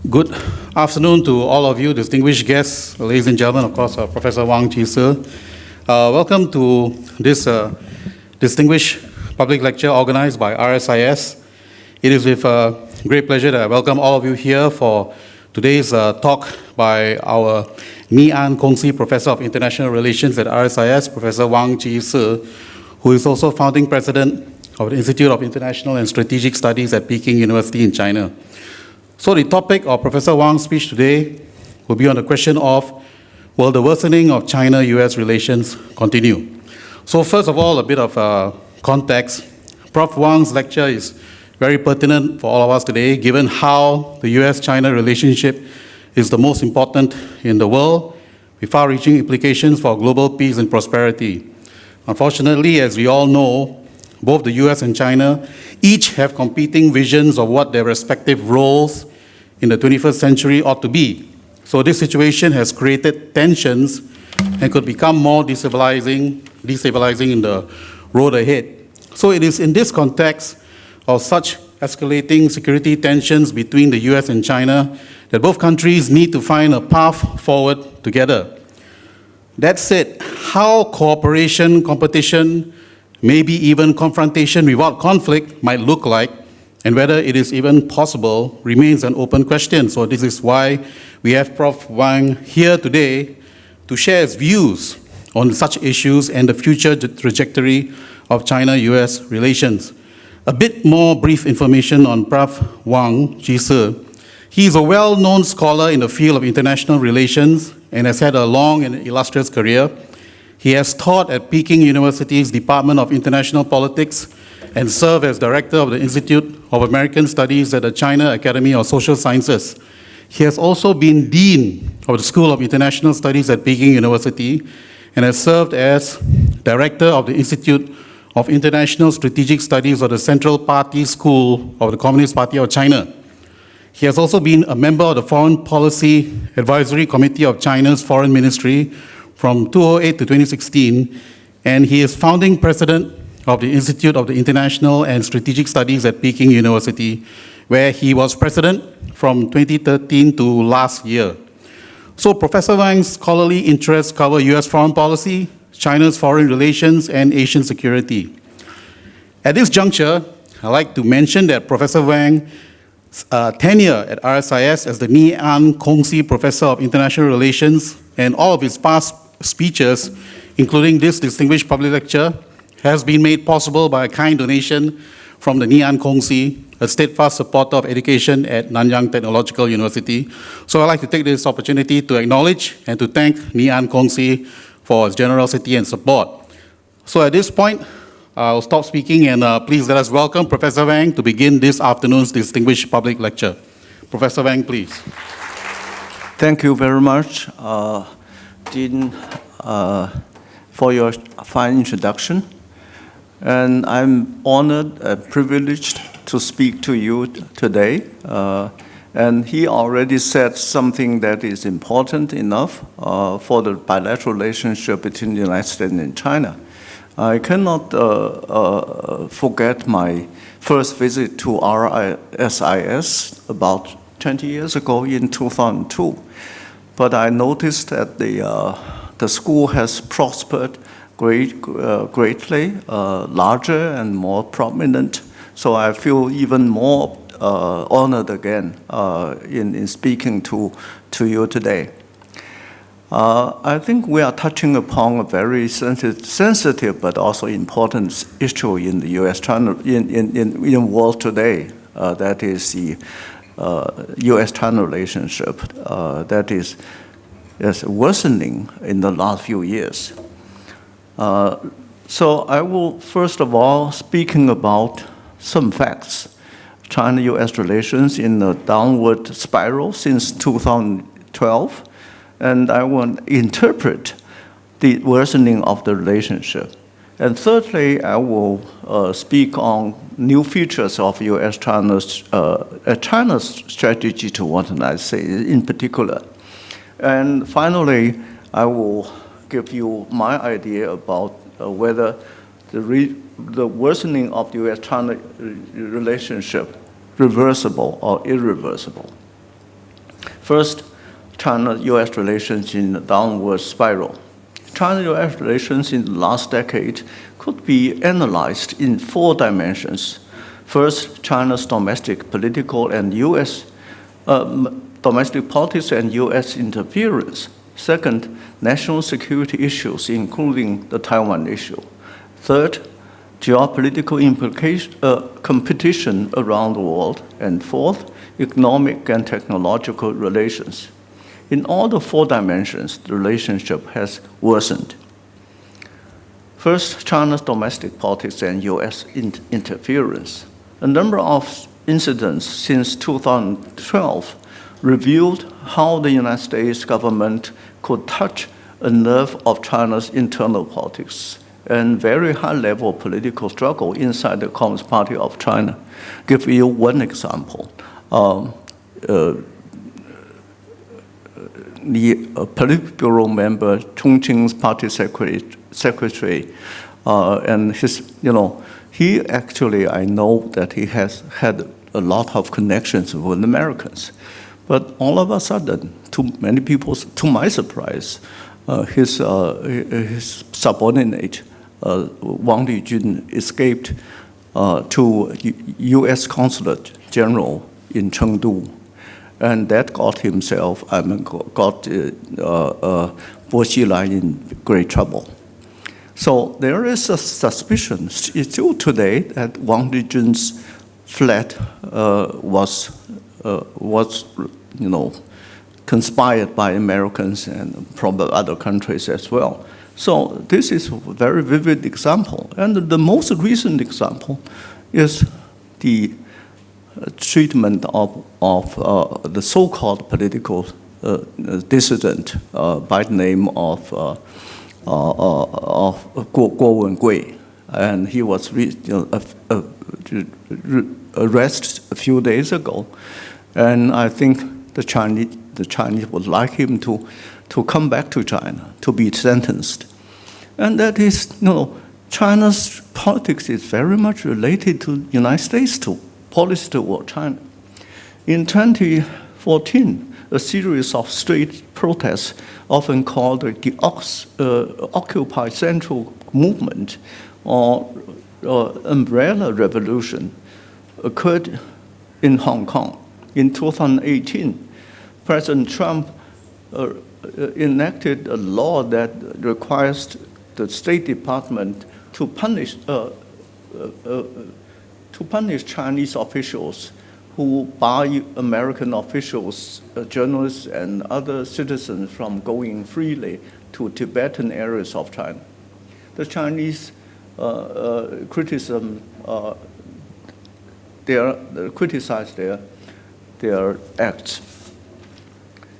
Good afternoon to all of you, distinguished guests, ladies and gentlemen, of course, Professor Wang, Jisi. Welcome to this distinguished public lecture organized by RSIS. It is with great pleasure that I welcome all of you here for today's talk by our Ngee Kongsi, Professor of International Relations at RSIS, Professor Wang Jisi, who is also founding president of the Institute of International and Strategic Studies at Peking University in China. So the topic of Professor Wang's speech today will be on the question of, will the worsening of China-US relations continue? So first of all, a bit of context. Prof. Wang's lecture is very pertinent for all of us today, given how the US-China relationship is the most important in the world, with far-reaching implications for global peace and prosperity. Unfortunately, as we all know, both the US and China each have competing visions of what their respective roles in the 21st century ought to be. So this situation has created tensions and could become more destabilizing in the road ahead. So it is in this context of such escalating security tensions between the US and China that both countries need to find a path forward together. That said, how cooperation, competition, maybe even confrontation without conflict might look like, and whether it is even possible, remains an open question. So this is why we have Prof. Wang here today to share his views on such issues and the future trajectory of China-US relations. A bit more brief information on Prof. Wang Jisi. He is a well-known scholar in the field of international relations and has had a long and illustrious career. He has taught at Peking University's Department of International Politics and served as director of the Institute of American Studies at the China Academy of Social Sciences. He has also been dean of the School of International Studies at Peking University and has served as director of the Institute of International Strategic Studies of the Central Party School of the Communist Party of China. He has also been a member of the Foreign Policy Advisory Committee of China's Foreign Ministry from 2008 to 2016, and he is founding president of the Institute of the International and Strategic Studies at Peking University, where he was president from 2013 to last year. So Professor Wang's scholarly interests cover US foreign policy, China's foreign relations, and Asian security. At this juncture, I'd like to mention that Professor Wang's tenure at RSIS as the Ngee Kongsi Professor of International Relations and all of his past speeches, including this distinguished public lecture, has been made possible by a kind donation from the Ngee Kongsi, a steadfast supporter of education at Nanyang Technological University. So I'd like to take this opportunity to acknowledge and to thank Ngee Kongsi for its generosity and support. So at this point, I'll stop speaking and please let us welcome Professor Wang to begin this afternoon's distinguished public lecture. Professor Wang, please. Thank you very much, Dean, for your fine introduction. And I'm honored and privileged to speak to you today. And he already said something that is important enough for the bilateral relationship between the United States and China. I cannot forget my first visit to RSIS about 20 years ago in 2002. But I noticed that the school has prospered greatly, larger and more prominent. So I feel even more honored again in speaking to you today. I think we are touching upon a very sensitive but also important issue in the U.S.-China in the world today. That is the U.S.-China relationship that is worsening in the last few years. So I will first of all speaking about some facts. China-U.S. relations in a downward spiral since 2012, and I will interpret the worsening of the relationship. And thirdly, I will speak on new features of U.S.-China's China's strategy toward the United States in particular. And finally, I will give you my idea about whether the worsening of the U.S.-China relationship reversible or irreversible. First, China-US relations in a downward spiral. China-US relations in the last decade could be analyzed in 4 dimensions. First, China's domestic political and domestic politics and U.S. interference. Second, national security issues, including the Taiwan issue. Third, geopolitical competition around the world. And fourth, economic and technological relations. In all the 4 dimensions, the relationship has worsened. First, China's domestic politics and U.S. interference. A number of incidents since 2012 revealed how the United States government could touch a nerve of China's internal politics and very high-level political struggle inside the Communist Party of China. Give you one example. The Politburo member, Chongqing's party secretary, and he actually, I know that he has had a lot of connections with Americans. But all of a sudden, to many people, to my surprise, his subordinate, Wang escaped to U.S. Consulate General in Chengdu. And that got Bo Xilai in great trouble. So there is a suspicion still today that Wang Lijun's flight was conspired by Americans and probably other countries as well. So this is a very vivid example. And the most recent example is the treatment of the so-called political dissident by the name of Gui, and he was arrested a few days ago, and I think the Chinese would like him to come back to China to be sentenced, and that is, China's politics is very much related to the United States policy toward China. In 2014, a series of street protests, often called the Occupy Central Movement or Umbrella Revolution, occurred in Hong Kong. In 2018, President Trump enacted a law that requires the State Department to punish Chinese officials who bar American officials, journalists, and other citizens from going freely to Tibetan areas of China. The Chinese criticize their acts.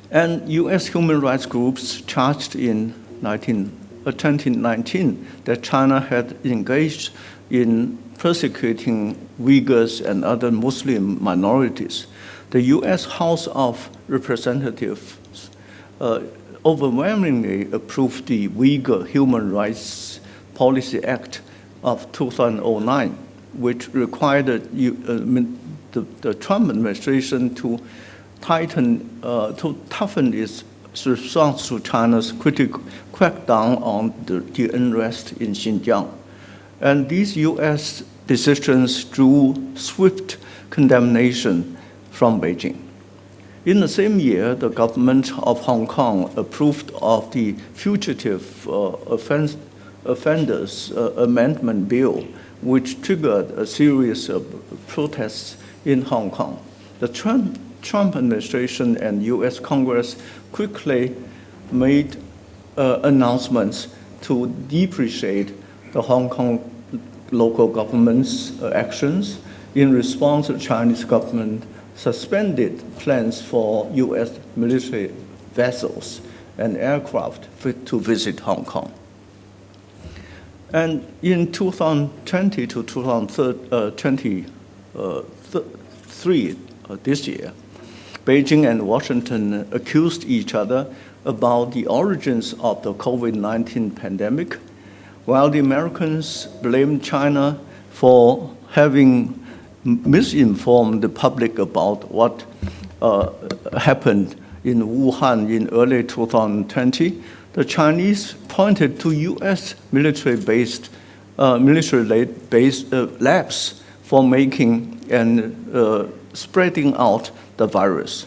And U.S. human rights groups charged in 2019 that China had engaged in persecuting Uyghurs and other Muslim minorities. The U.S. House of Representatives overwhelmingly approved the Uyghur Human Rights Policy Act of 2009, which required the Trump administration to toughen its response to China's critical crackdown on the unrest in Xinjiang. And these U.S. decisions drew swift condemnation from Beijing. In the same year, the government of Hong Kong approved of the Fugitive Offenders Amendment Bill, which triggered a series of protests in Hong Kong. The Trump administration and U.S. Congress quickly made announcements to depreciate the Hong Kong local government's actions. In response, the Chinese government suspended plans for U.S. military vessels and aircraft to visit Hong Kong. And in 2020 to 2023, this year, Beijing and Washington accused each other about the origins of the COVID-19 pandemic, while the Americans blamed China for having misinformed the public about what happened in Wuhan in early 2020, the Chinese pointed to U.S. military-based labs for making and spreading out the virus.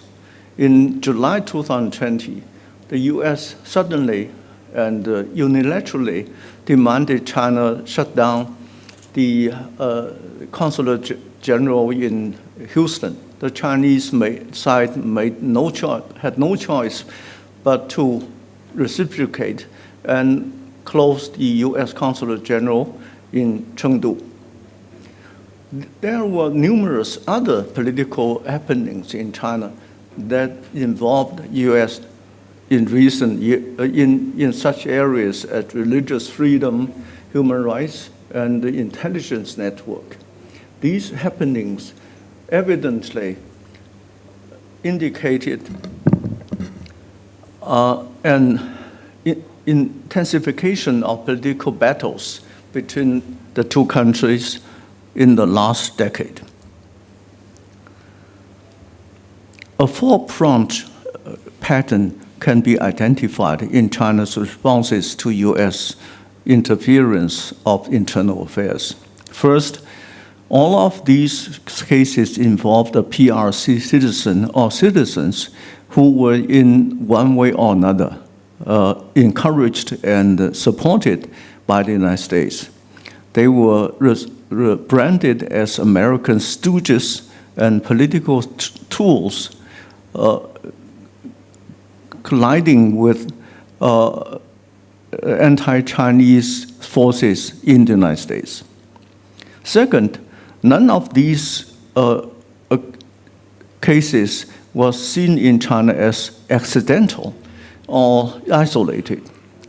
In July 2020, the U.S. suddenly and unilaterally demanded China shut down the Consulate General in Houston. The Chinese side had no choice but to reciprocate and close the U.S. Consulate General in Chengdu. There were numerous other political happenings in China that involved U.S. in recent years in such areas as religious freedom, human rights, and the intelligence network. These happenings evidently indicated an intensification of political battles between the two countries in the last decade. A four-pronged pattern can be identified in China's responses to U.S. interference of internal affairs. First, all of these cases involved a PRC citizen or citizens who were in one way or another encouraged and supported by the United States. They were branded as American stooges and political tools colliding with anti-Chinese forces in the United States. Second, none of these cases was seen in China as accidental or isolated.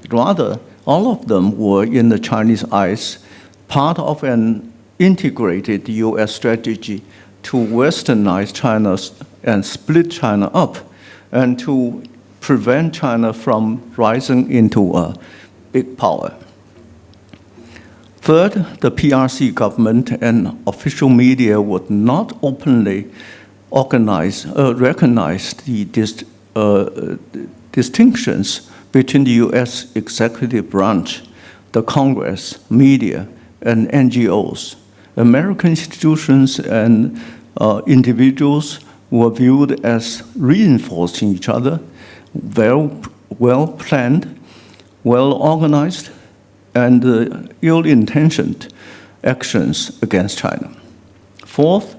Rather, all of them were, in the Chinese eyes, part of an integrated U.S. strategy to westernize China and split China up and to prevent China from rising into a big power. Third, the PRC government and official media would not openly recognize the distinctions between the U.S. executive branch, the Congress, media, and NGOs. American institutions and individuals were viewed as reinforcing each other, well-planned, well-organized, and ill-intentioned actions against China. Fourth,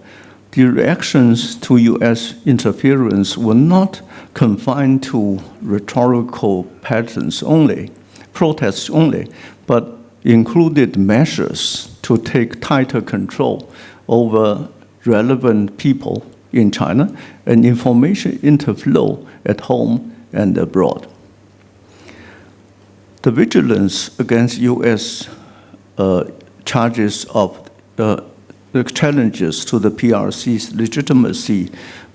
the reactions to U.S. interference were not confined to rhetorical patterns only, protests only, but included measures to take tighter control over relevant people in China and information interflow at home and abroad. The vigilance against U.S. charges of the challenges to the PRC's legitimacy,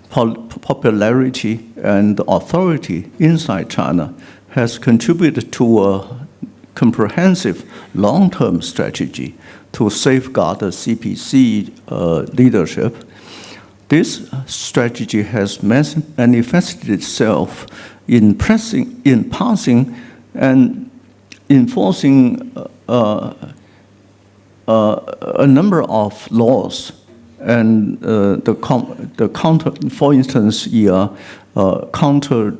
popularity, and authority inside China has contributed to a comprehensive long-term strategy to safeguard the CPC leadership. This strategy has manifested itself in passing and enforcing a number of laws, and the counter, for instance, counter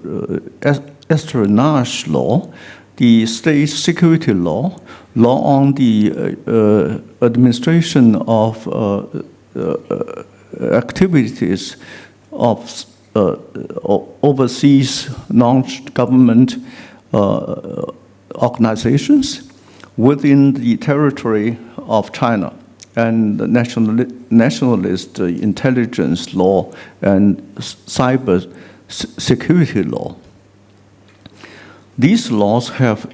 espionage law, the state security law, law on the administration of activities of overseas non-government organizations within the territory of China, and the nationalist intelligence law and cyber security law. These laws have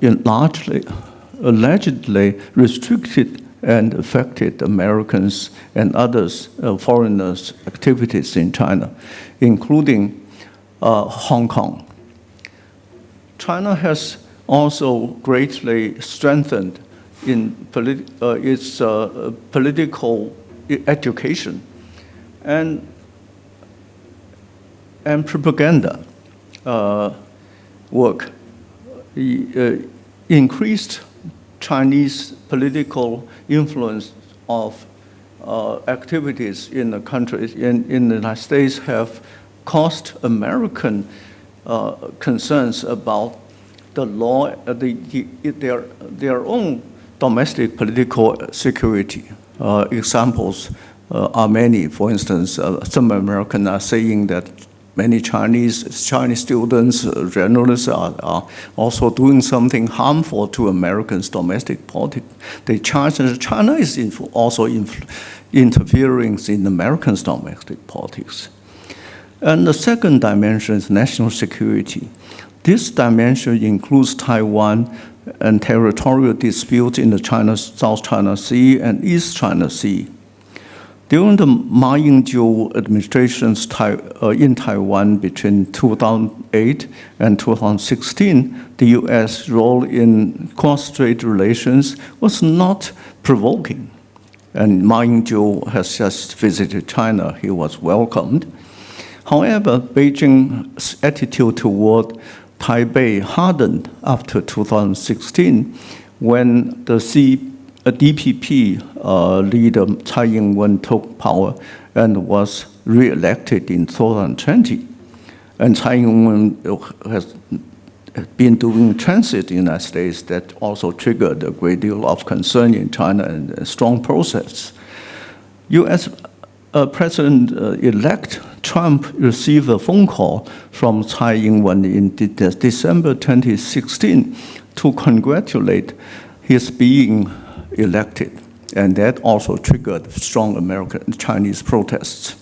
allegedly restricted and affected Americans and others, foreigners' activities in China, including Hong Kong. China has also greatly strengthened in its political education and propaganda. work increased Chinese political influence of activities in the country, in the United States, have caused American concerns about the law, their own domestic political security. Examples are many. For instance, some Americans are saying that many Chinese students, journalists are also doing something harmful to Americans' domestic politics. They charge that China is also interfering in Americans' domestic politics. And the second dimension is national security. This dimension includes Taiwan and territorial disputes in the South China Sea and East China Sea. During the Ma Ying-jeou administration's in Taiwan between 2008 and 2016, the U.S. role in cross-strait relations was not provoking. And Ma Ying-jeou has just visited China. He was welcomed. However, Beijing's attitude toward Taipei hardened after 2016 when the DPP leader Tsai Ing-wen took power and was re-elected in 2020. And Tsai Ing-wen has been doing transit in the United States that also triggered a great deal of concern in China and a strong process. U.S. President-elect Trump received a phone call from Tsai Ing-wen in December 2016 to congratulate his being elected, and that also triggered strong American-Chinese protests.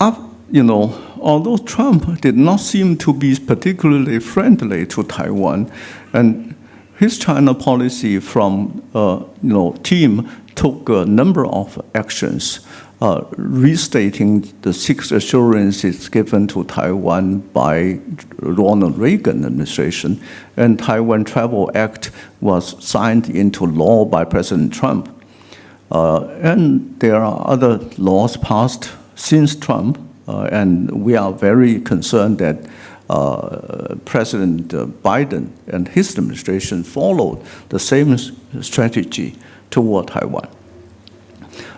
Although Trump did not seem to be particularly friendly to Taiwan, and his China policy from team took a number of actions, restating the 6 assurances given to Taiwan by Ronald Reagan administration, and Taiwan Travel Act was signed into law by President Trump. And there are other laws passed since Trump, and we are very concerned that President Biden and his administration followed the same strategy toward Taiwan.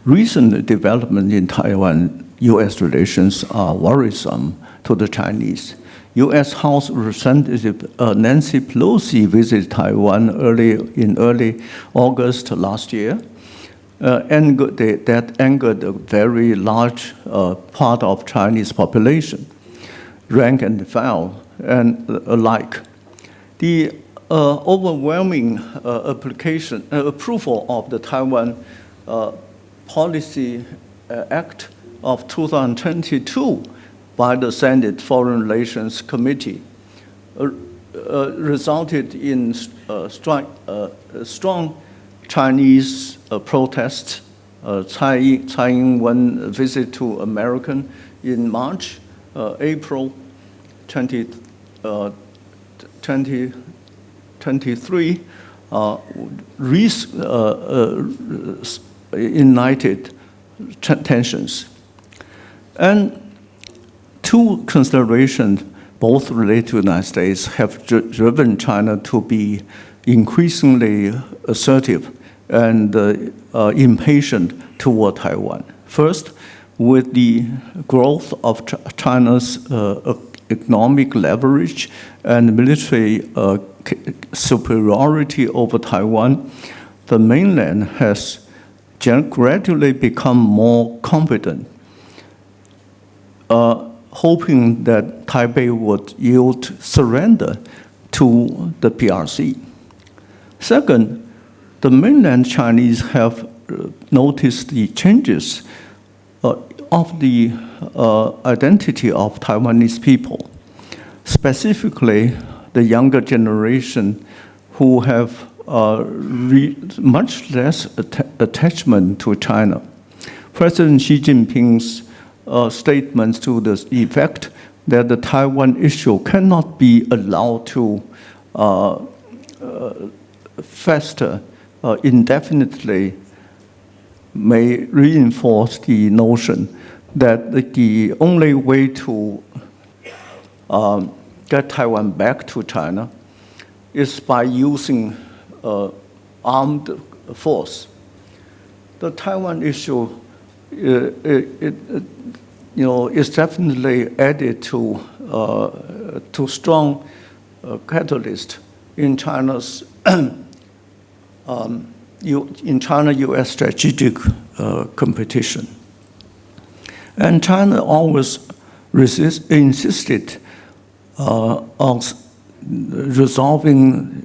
Recent developments in Taiwan-U.S. relations are worrisome to the Chinese. U.S. House Representative Nancy Pelosi visited Taiwan in early August last year. That angered a very large part of Chinese population, rank and file, and alike. The overwhelming approval of the Taiwan Policy Act of 2022 by the Senate Foreign Relations Committee resulted in strong Chinese protests. Tsai Ing-wen visit to America in March, April 2023 ignited tensions. And two considerations, both related to the United States, have driven China to be increasingly assertive and impatient toward Taiwan. First, with the growth of China's economic leverage and military superiority over Taiwan, the mainland has gradually become more confident, hoping that Taipei would yield surrender to the PRC. Second, the mainland Chinese have noticed the changes of the identity of Taiwanese people, specifically the younger generation who have much less attachment to China. President Xi Jinping's statements to the effect that the Taiwan issue cannot be allowed to fester indefinitely may reinforce the notion that the only way to get Taiwan back to China is by using armed force. The Taiwan issue is definitely added to strong catalyst in China's in China-U.S. strategic competition. And China always insisted on resolving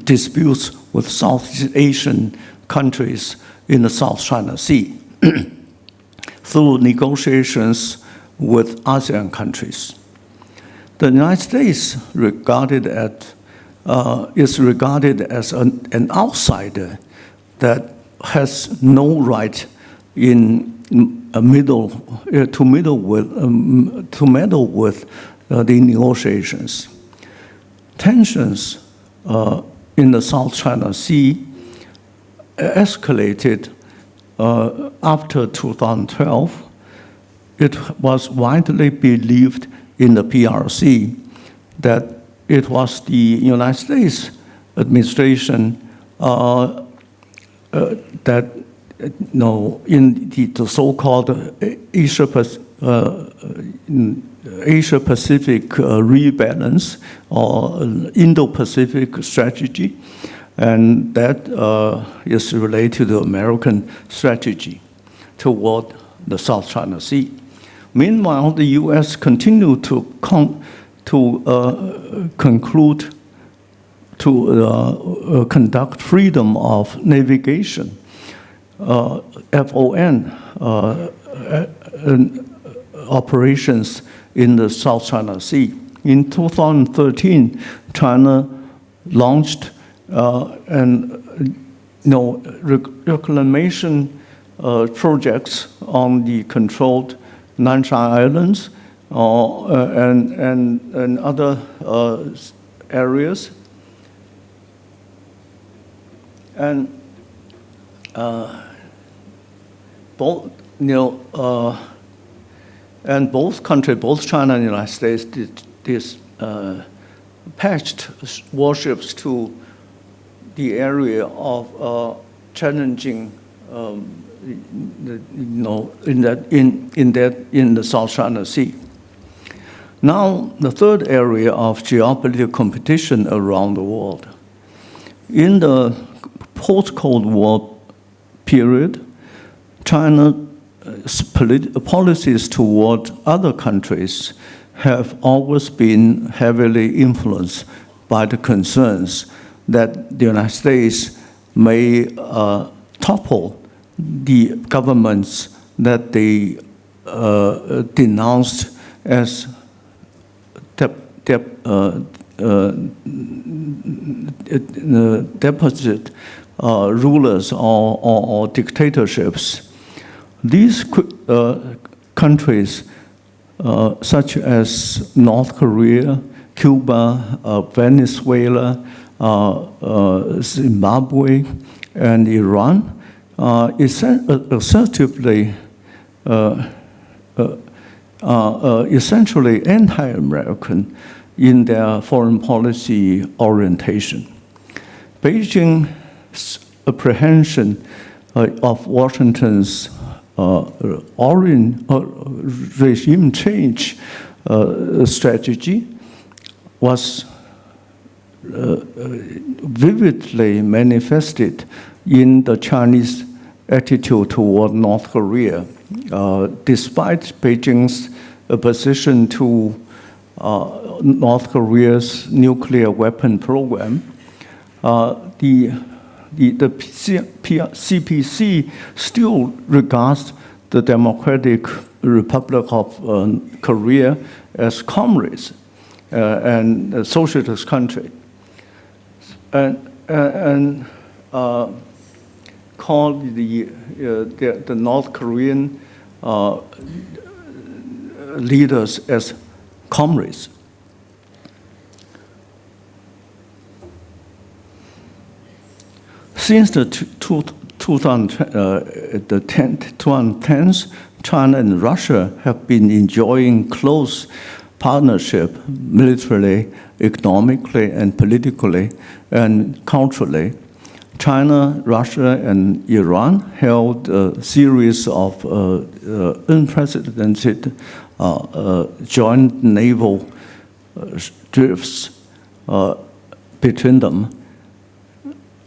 disputes with Southeast Asian countries in the South China Sea through negotiations with ASEAN countries. The United States is regarded as an outsider that has no right to meddle with the negotiations. Tensions in the South China Sea escalated after 2012. It was widely believed in the PRC that it was the United States administration that in the so-called Asia-Pacific rebalance or Indo-Pacific strategy, and that is related to the American strategy toward the South China Sea. Meanwhile, the U.S. continued to conduct freedom of navigation, FON, operations in the South China Sea. In 2013, China launched reclamation projects on the controlled Nanshan Islands and other areas. And both countries, both China and the United States, dispatched warships to the area of challenging, in the South China Sea. Now, the third area of geopolitical competition around the world. In the post-Cold War period, China's policies toward other countries have always been heavily influenced by the concerns that the United States may topple the governments that they denounced as deposit rulers or dictatorships. These countries, such as North Korea, Cuba, Venezuela, Zimbabwe, and Iran, assertively essentially anti-American in their foreign policy orientation. Beijing's apprehension of Washington's regime change strategy was vividly manifested in the Chinese attitude toward North Korea. Despite Beijing's opposition to North Korea's nuclear weapon program, the CPC still regards the Democratic Republic of Korea as comrades and a socialist country, and called the North Korean leaders as comrades. Since the 2010s, China and Russia have been enjoying close partnership militarily, economically, and politically, and culturally. China, Russia, and Iran held a series of unprecedented joint naval drifts between them,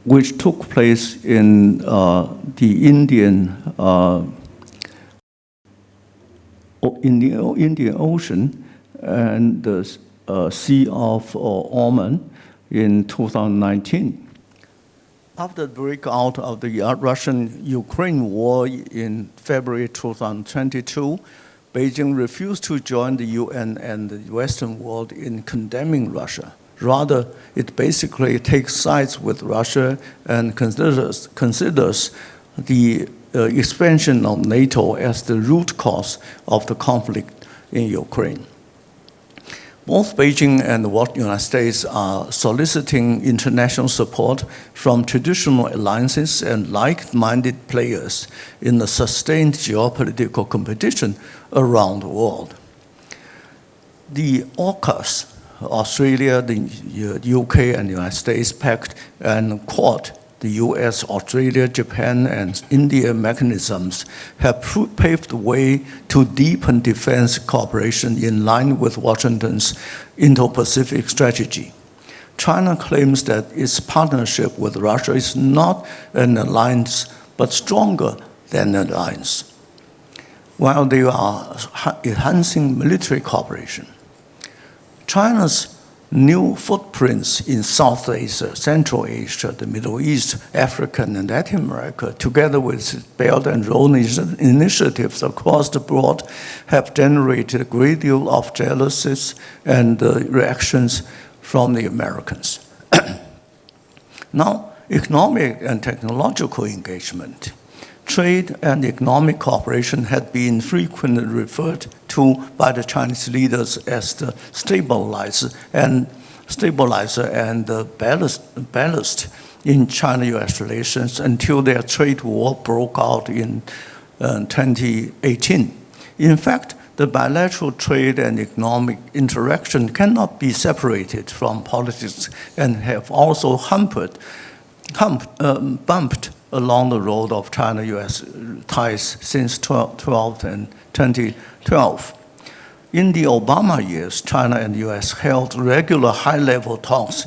which took place in the Indian Ocean and the Sea of Oman in 2019. After the breakout of the Russian-Ukraine war in February 2022, Beijing refused to join the UN and the Western world in condemning Russia. Rather, it basically takes sides with Russia and considers the expansion of NATO as the root cause of the conflict in Ukraine. Both Beijing and the United States are soliciting international support from traditional alliances and like-minded players in the sustained geopolitical competition around the world. The AUKUS, Australia, the UK, and the United States pact and Quad, the US, Australia, Japan, and India mechanisms have paved the way to deepen defense cooperation in line with Washington's Indo-Pacific strategy. China claims that its partnership with Russia is not an alliance, but stronger than an alliance, while they are enhancing military cooperation. China's new footprints in South Asia, Central Asia, the Middle East, Africa, and Latin America, together with Belt and Road initiatives across the board, have generated a great deal of jealousy and reactions from the Americans. Now, economic and technological engagement. Trade and economic cooperation had been frequently referred to by the Chinese leaders as the stabilizer and the ballast in China-US relations until their trade war broke out in 2018. In fact, the bilateral trade and economic interaction cannot be separated from politics and have also bumped along the road of China-US ties since 2012. In the Obama years, China and the US held regular high-level talks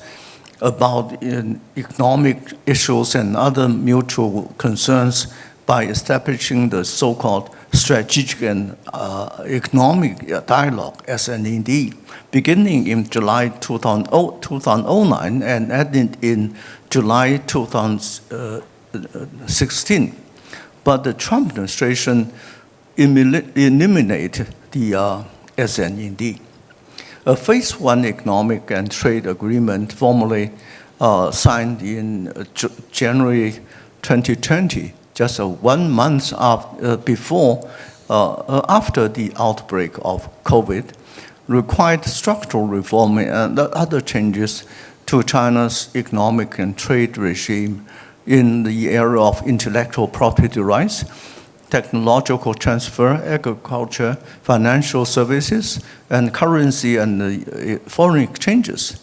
about economic issues and other mutual concerns by establishing the so-called Strategic and Economic Dialogue, SNED, beginning in July 2009 and ending in July 2016. But the Trump administration eliminated the SNED. A Phase 1 economic and trade agreement formally signed in January 2020, just 1 month after the outbreak of COVID, required structural reform and other changes to China's economic and trade regime in the area of intellectual property rights, technological transfer, agriculture, financial services, and currency and foreign exchanges.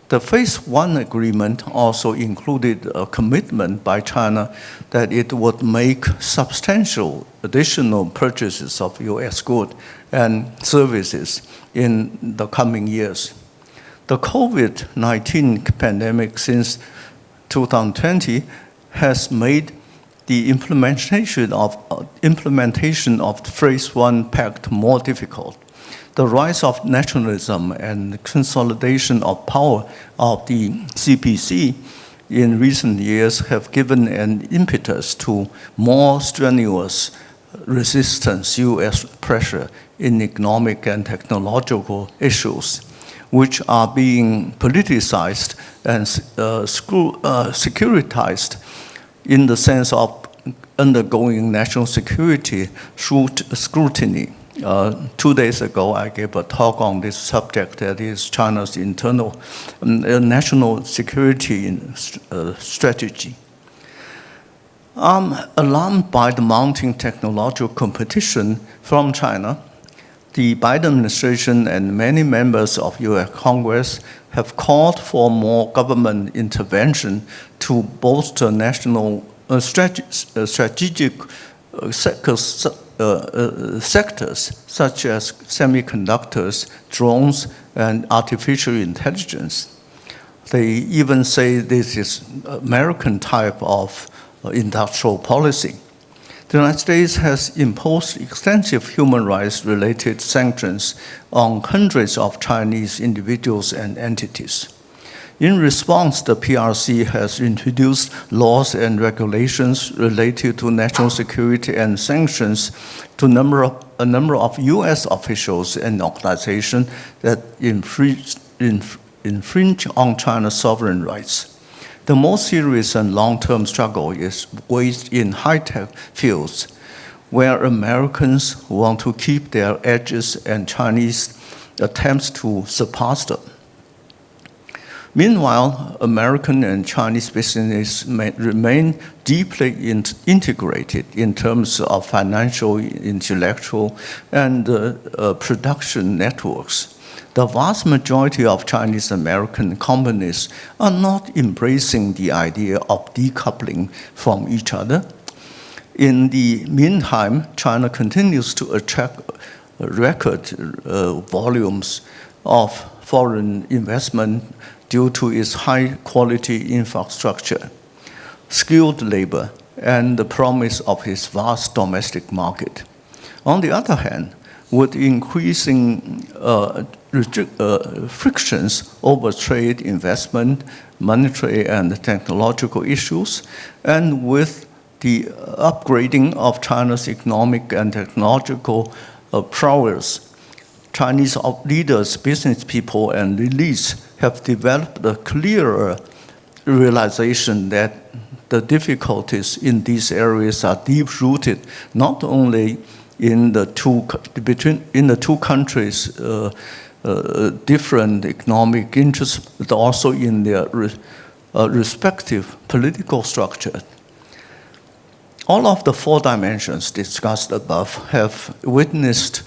The Phase 1 agreement also included a commitment by China that it would make substantial additional purchases of US goods and services in the coming years. The COVID-19 pandemic since 2020 has made the implementation of Phase 1 Pact more difficult. The rise of nationalism and consolidation of power of the CPC in recent years have given an impetus to more strenuous resistance US pressure in economic and technological issues, which are being politicized and securitized in the sense of undergoing national security scrutiny. 2 days ago, I gave a talk on this subject, that is China's internal national security strategy. Alarmed by the mounting technological competition from China, the Biden administration and many members of U.S. Congress have called for more government intervention to bolster national strategic sectors such as semiconductors, drones, and artificial intelligence. They even say this is American type of industrial policy. The United States has imposed extensive human rights-related sanctions on hundreds of Chinese individuals and entities. In response, the PRC has introduced laws and regulations related to national security and sanctions to a number of U.S. officials and organizations that infringe on China's sovereign rights. The most serious and long-term struggle is waged in high-tech fields, where Americans want to keep their edges and Chinese attempts to surpass them. Meanwhile, American and Chinese business remain deeply integrated in terms of financial, intellectual, and production networks. The vast majority of Chinese American companies are not embracing the idea of decoupling from each other. In the meantime, China continues to attract record volumes of foreign investment due to its high-quality infrastructure, skilled labor, and the promise of its vast domestic market. On the other hand, with increasing frictions over trade, investment, monetary and technological issues, and with the upgrading of China's economic and technological prowess, Chinese leaders, business people, and elites have developed a clearer realization that the difficulties in these areas are deep-rooted, not only in the two countries' different economic interests, but also in their respective political structure. All of the four dimensions discussed above have witnessed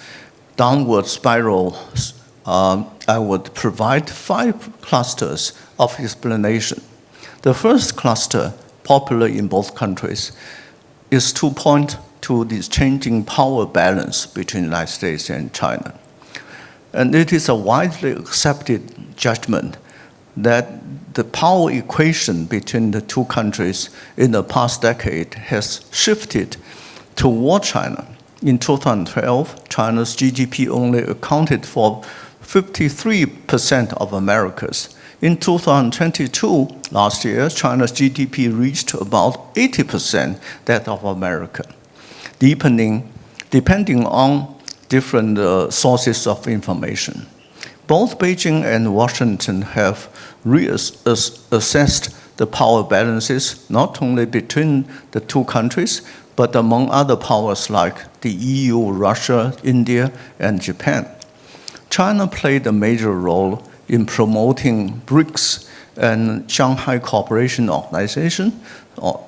downward spirals. I would provide 5 clusters of explanation. The first cluster, popular in both countries, is to point to this changing power balance between the United States and China. And it is a widely accepted judgment that the power equation between the two countries in the past decade has shifted toward China. In 2012, China's GDP only accounted for 53% of America's. In 2022, last year, China's GDP reached about 80% that of America, depending on different sources of information. Both Beijing and Washington have reassessed the power balances, not only between the two countries, but among other powers like the EU, Russia, India, and Japan. China played a major role in promoting BRICS and Shanghai Cooperation Organization, or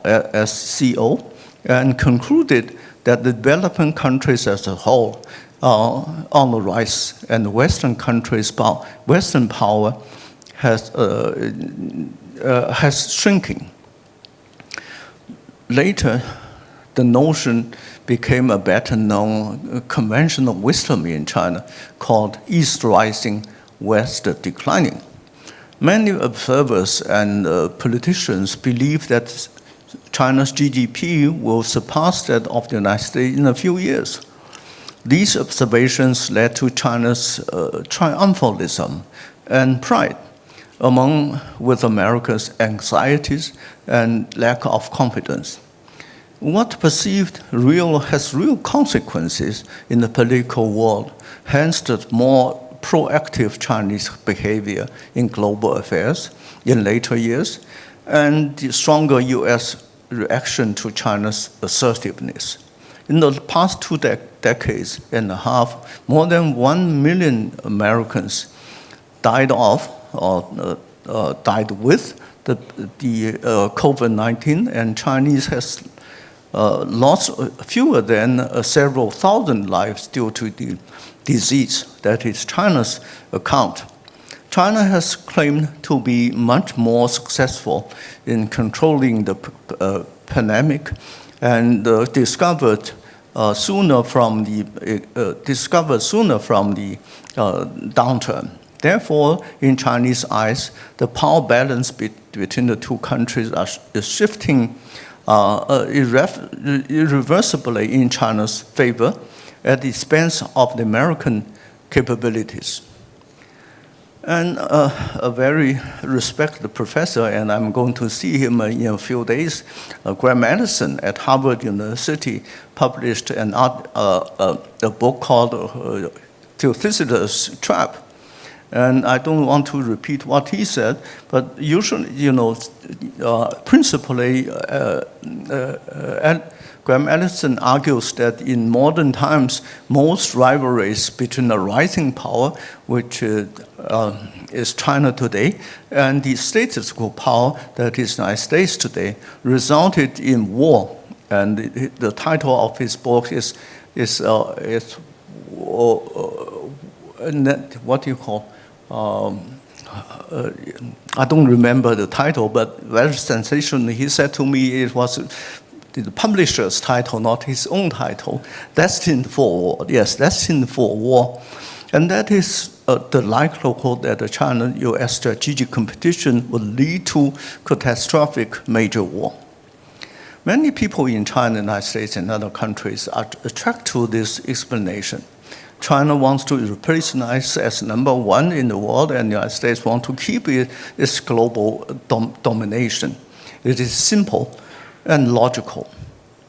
SCO, and concluded that the developing countries as a whole are on the rise, and Western countries' Western power has shrinking. Later, the notion became a better known conventional wisdom in China called East rising, West declining. Many observers and politicians believe that China's GDP will surpass that of the United States in a few years. These observations led to China's triumphalism and pride, along with America's anxieties and lack of confidence. What perceived has real consequences in the political world, hence the more proactive Chinese behavior in global affairs in later years, and the stronger U.S. reaction to China's assertiveness. In the past 2 decades and a half, more than 1 million Americans died of or died with the COVID-19, and Chinese has lost fewer than several thousand lives due to the disease. That is China's account. China has claimed to be much more successful in controlling the pandemic and discovered sooner from the downturn. Therefore, in Chinese eyes, the power balance between the two countries is shifting irreversibly in China's favor at the expense of the American capabilities. And a very respected professor, and I'm going to see him in a few days, Graham Allison at Harvard University published a book called Thucydides' Trap. And I don't want to repeat what he said, but usually, principally, Graham Allison argues that in modern times, most rivalries between the rising power, which is China today, and the status quo power, that is the United States today, resulted in war. And the title of his book is what do you call? I don't remember the title, but very sensational. He said to me it was the publisher's title, not his own title, Destined for War. Yes, Destined for War. And that is the likelihood that the China-US strategic competition will lead to catastrophic major war. Many people in China, United States, and other countries are attracted to this explanation. China wants to replace the United States as number one in the world, and the United States wants to keep its global domination. It is simple and logical.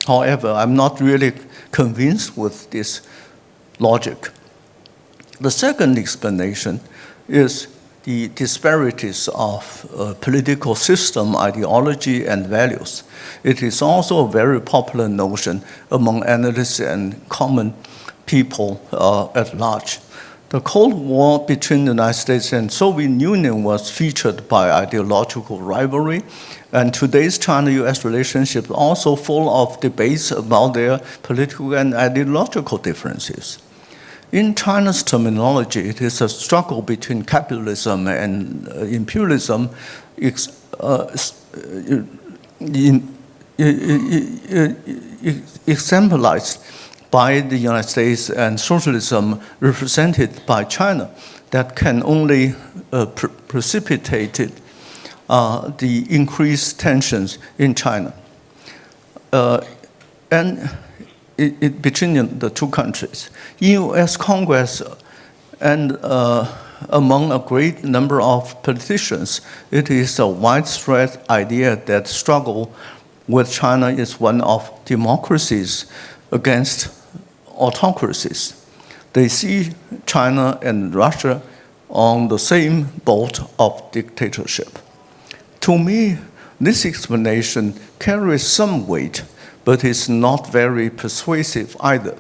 However, I'm not really convinced with this logic. The second explanation is the disparities of political system, ideology, and values. It is also a very popular notion among analysts and common people at large. The Cold War between the United States and Soviet Union was featured by ideological rivalry, and today's China-US relationship also full of debates about their political and ideological differences. In China's terminology, it is a struggle between capitalism and imperialism, exemplified by the United States, and socialism represented by China, that can only precipitate the increased tensions in China and between the two countries. In U.S. Congress and among a great number of politicians, it is a widespread idea that struggle with China is one of democracies against autocracies. They see China and Russia on the same boat of dictatorship. To me, this explanation carries some weight, but is not very persuasive either.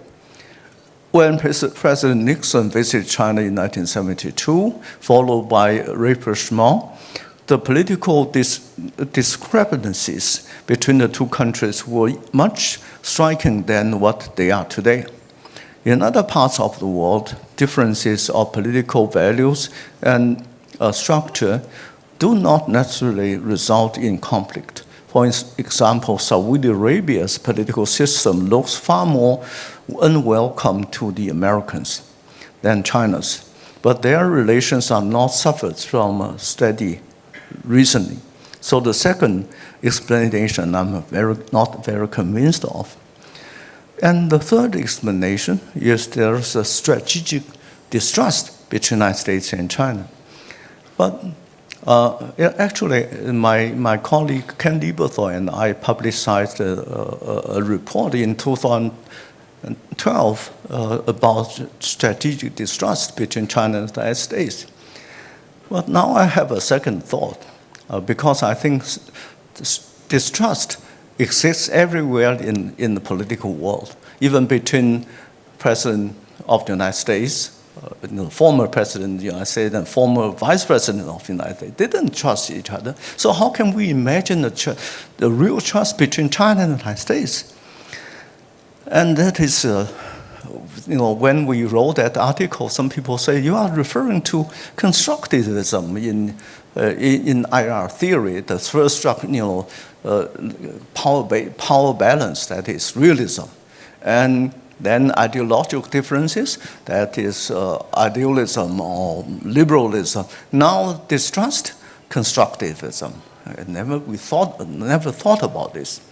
When President Nixon visited China in 1972, followed by rapprochement, the political discrepancies between the two countries were much striking than what they are today. In other parts of the world, differences of political values and structure do not necessarily result in conflict. For example, Saudi Arabia's political system looks far more unwelcome to the Americans than China's, but their relations are not suffered from steady reasoning. So the second explanation I'm not very convinced of. And the third explanation is there's a strategic distrust between the United States and China. But actually, my colleague Ken Lieberthal and I publicized a report in 2012 about strategic distrust between China and the United States. But now I have a second thought, because I think distrust exists everywhere in the political world, even between President of the United States, former President of the United States and former Vice President of the United States. They didn't trust each other. So how can we imagine the real trust between China and the United States? And that is, when we wrote that article, some people say you are referring to constructivism in IR theory, the first power balance, that is realism. And then ideological differences, that is idealism or liberalism. Now distrust, constructivism. Never thought about this.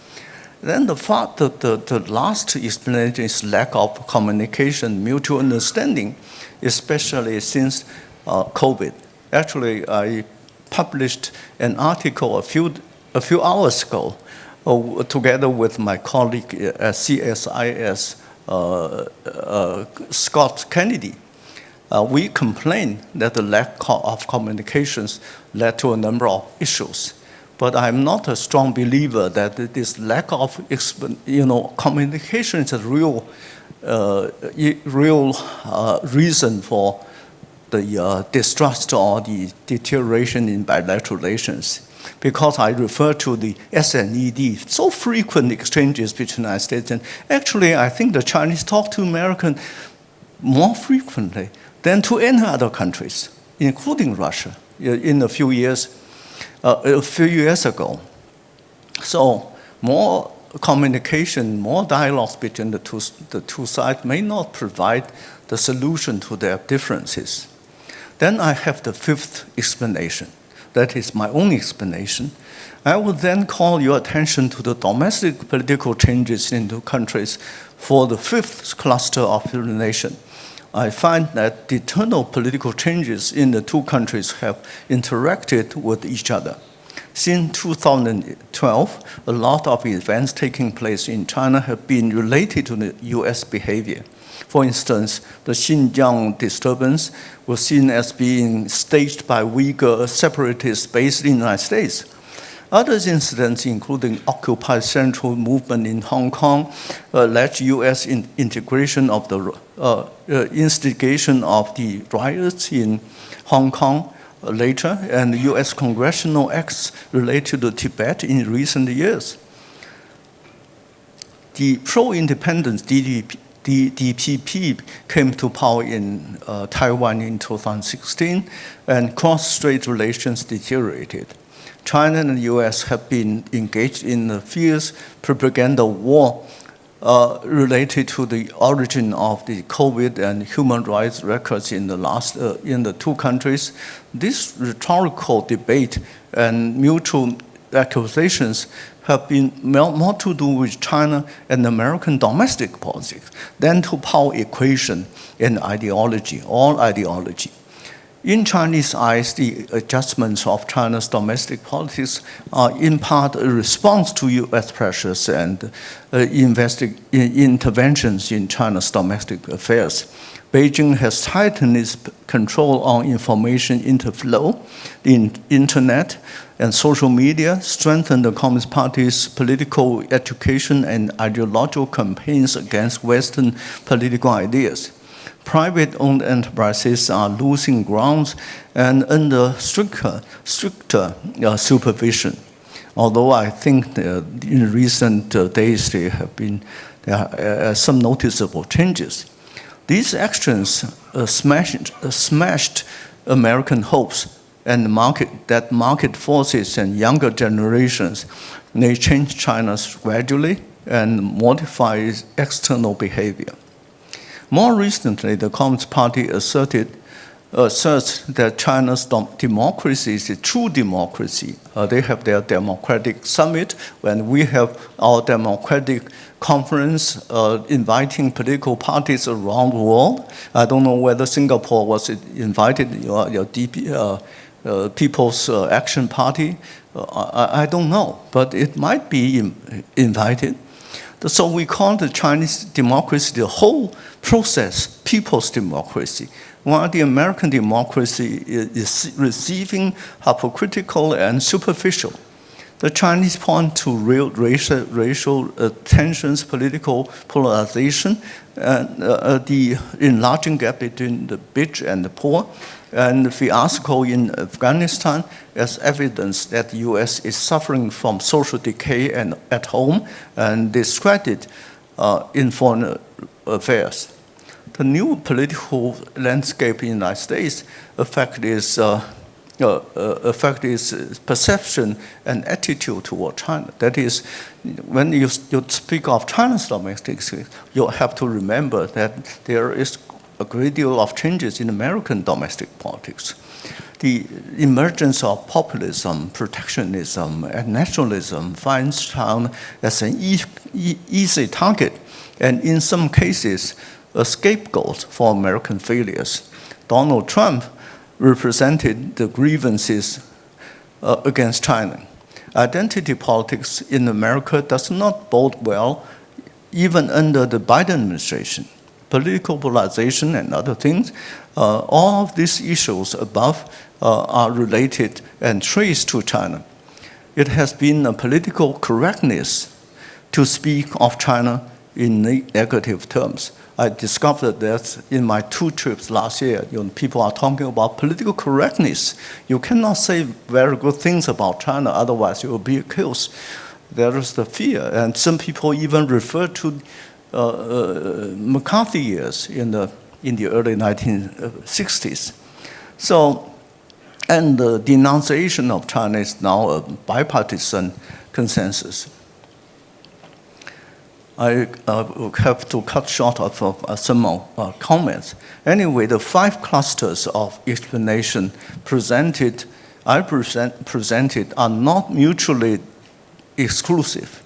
Then the last explanation is lack of communication, mutual understanding, especially since COVID. Actually, I published an article a few hours ago together with my colleague at CSIS, Scott Kennedy. We complained that the lack of communications led to a number of issues. But I'm not a strong believer that this lack of communication is a real reason for the distrust or the deterioration in bilateral relations. Because I refer to the SNED, so frequent exchanges between the United States, and actually I think the Chinese talk to Americans more frequently than to any other countries, including Russia, in a few years ago. So more communication, more dialogues between the two sides may not provide the solution to their differences. Then I have the fifth explanation. That is my own explanation. I would then call your attention to the domestic political changes in the countries for the fifth cluster of the nation. I find that the internal political changes in the two countries have interacted with each other. Since 2012, a lot of events taking place in China have been related to the US behavior. For instance, the Xinjiang disturbance was seen as being staged by Uyghur separatists based in the United States. Other incidents, including Occupy Central movement in Hong Kong, alleged U.S. integration of the instigation of the riots in Hong Kong later, and U.S. congressional acts related to Tibet in recent years. The pro-independence DPP came to power in Taiwan in 2016, and cross-strait relations deteriorated. China and the US have been engaged in a fierce propaganda war related to the origin of the COVID and human rights records in the two countries. This rhetorical debate and mutual accusations have been more to do with China and American domestic politics than to power equation and ideology, all ideology. In Chinese eyes, the adjustments of China's domestic politics are in part a response to US pressures and interventions in China's domestic affairs. Beijing has tightened its control on information interflow, the internet, and social media, strengthened the Communist Party's political education and ideological campaigns against Western political ideas. Private-owned enterprises are losing grounds and under stricter supervision. Although I think in recent days there are some noticeable changes. These actions smashed American hopes and market forces and younger generations may change China gradually and modify its external behavior. More recently, the Communist Party asserts that China's democracy is a true democracy. They have their democratic summit, when we have our democratic conference inviting political parties around the world. I don't know whether Singapore was invited, your People's Action Party. I don't know, but it might be invited. So we call the Chinese democracy the whole process, people's democracy, while the American democracy is receiving hypocritical and superficial. The Chinese point to racial tensions, political polarization, and the enlarging gap between the rich and the poor, and the fiasco in Afghanistan as evidence that the US is suffering from social decay and at home, and discredit in foreign affairs. The new political landscape in the United States affect its perception and attitude toward China. That is, when you speak of China's domestic, you have to remember that there is a great deal of changes in American domestic politics. The emergence of populism, protectionism, and nationalism finds China as an easy target, and in some cases, a scapegoat for American failures. Donald Trump represented the grievances against China. Identity politics in America does not bode well even under the Biden administration. Political polarization and other things, all of these issues above are related and traced to China. It has been a political correctness to speak of China in negative terms. I discovered that in my 2 trips last year, people are talking about political correctness. You cannot say very good things about China, otherwise you will be accused. There is the fear, and some people even refer to McCarthy years in the early 1960s. So, and the denunciation of China is now a bipartisan consensus. I have to cut short of some comments. Anyway, the 5 clusters of explanation presented are not mutually exclusive.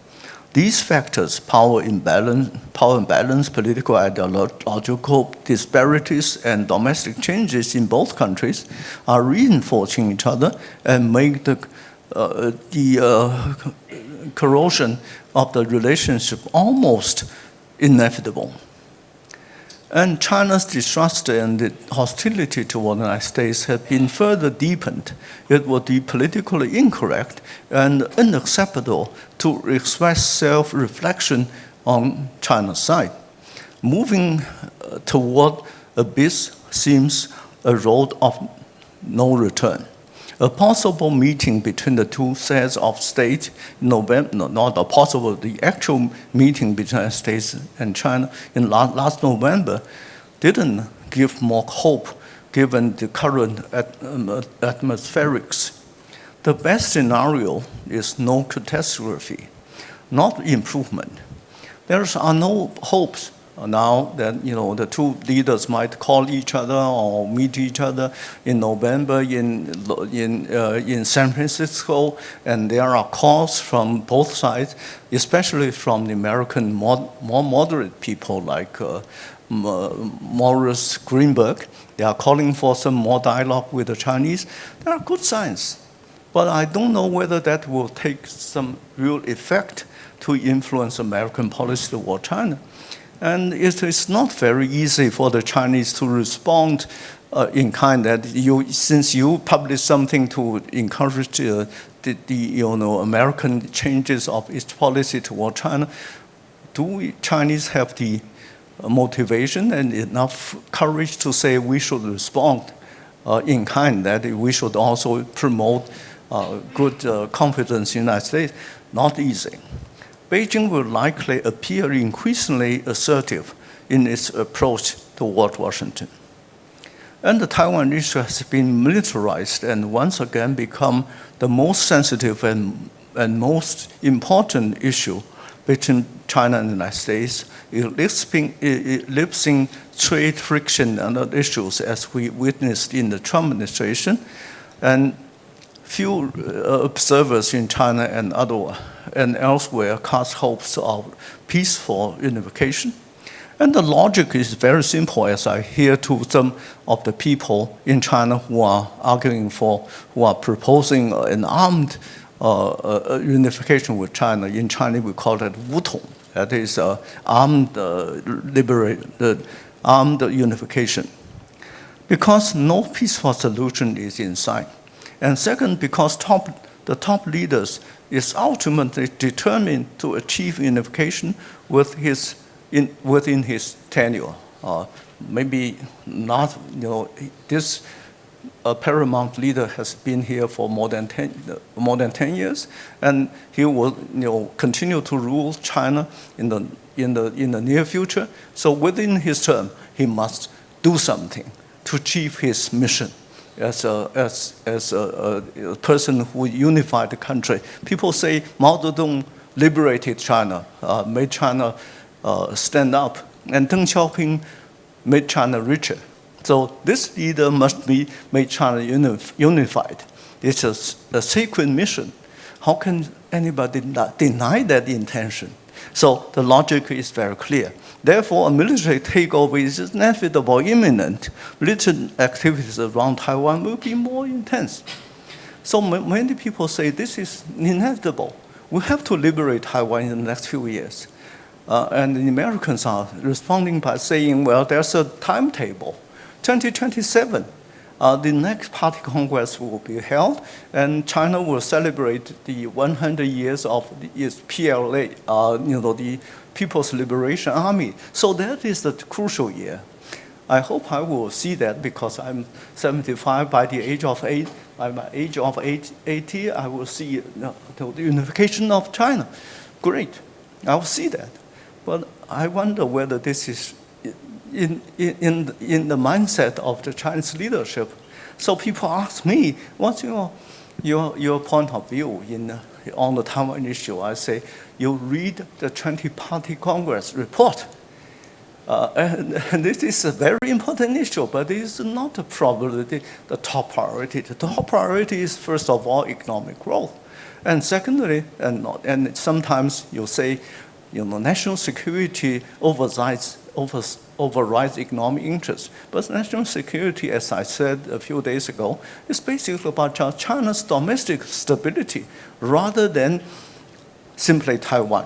These factors, power imbalance, political ideological disparities, and domestic changes in both countries are reinforcing each other and make the corrosion of the relationship almost inevitable. And China's distrust and hostility toward the United States have been further deepened. It would be politically incorrect and unacceptable to express self-reflection on China's side. Moving toward abyss seems a road of no return. A possible meeting between the 2 sets of states in November, the actual meeting between the United States and China in last November didn't give more hope given the current atmospherics. The best scenario is no catastrophe, not improvement. There are no hopes now that the 2 leaders might call each other or meet each other in November in San Francisco, and there are calls from both sides, especially from the American more moderate people like Morris Greenberg. They are calling for some more dialogue with the Chinese. There are good signs, but I don't know whether that will take some real effect to influence American policy toward China. And it is not very easy for the Chinese to respond in kind that since you publish something to encourage the American changes of its policy toward China, do Chinese have the motivation and enough courage to say we should respond in kind, that we should also promote good confidence in the United States? Not easy. Beijing will likely appear increasingly assertive in its approach toward Washington. And the Taiwan issue has been militarized and once again become the most sensitive and most important issue between China and the United States, eclipsing trade friction and other issues as we witnessed in the Trump administration. And few observers in China and elsewhere cast hopes of peaceful unification. And the logic is very simple, as I hear to some of the people in China who are proposing an armed unification with China. In China, we call it wutong. That is armed unification. Because no peaceful solution is in sight. And second, because the top leaders is ultimately determined to achieve unification within his tenure. Maybe not, this a paramount leader has been here for more than 10 years, and he will continue to rule China in the near future. So within his term, he must do something to achieve his mission as a person who unified the country. People say Mao Zedong liberated China, made China stand up, and Deng Xiaoping made China richer. So this leader must be made China unified. It's a sacred mission. How can anybody deny that intention? So the logic is very clear. Therefore, a military takeover is inevitable, imminent. Military activities around Taiwan will be more intense. So many people say this is inevitable. We have to liberate Taiwan in the next few years. And the Americans are responding by saying, well, there's a timetable. 2027, the next Party Congress will be held, and China will celebrate the 100 years of its PLA, the People's Liberation Army. So that is the crucial year. I hope I will see that because I'm 75. By the age of 80, I will see the unification of China. Great, I will see that. But I wonder whether this is in the mindset of the Chinese leadership. So people ask me, what's your point of view on the Taiwan issue? I say, you read the 20-Party Congress report. And this is a very important issue, but it is not the top priority. The top priority is, first of all, economic growth. And secondly, and sometimes you say, national security overrides economic interests. But national security, as I said a few days ago, is basically about China's domestic stability rather than simply Taiwan.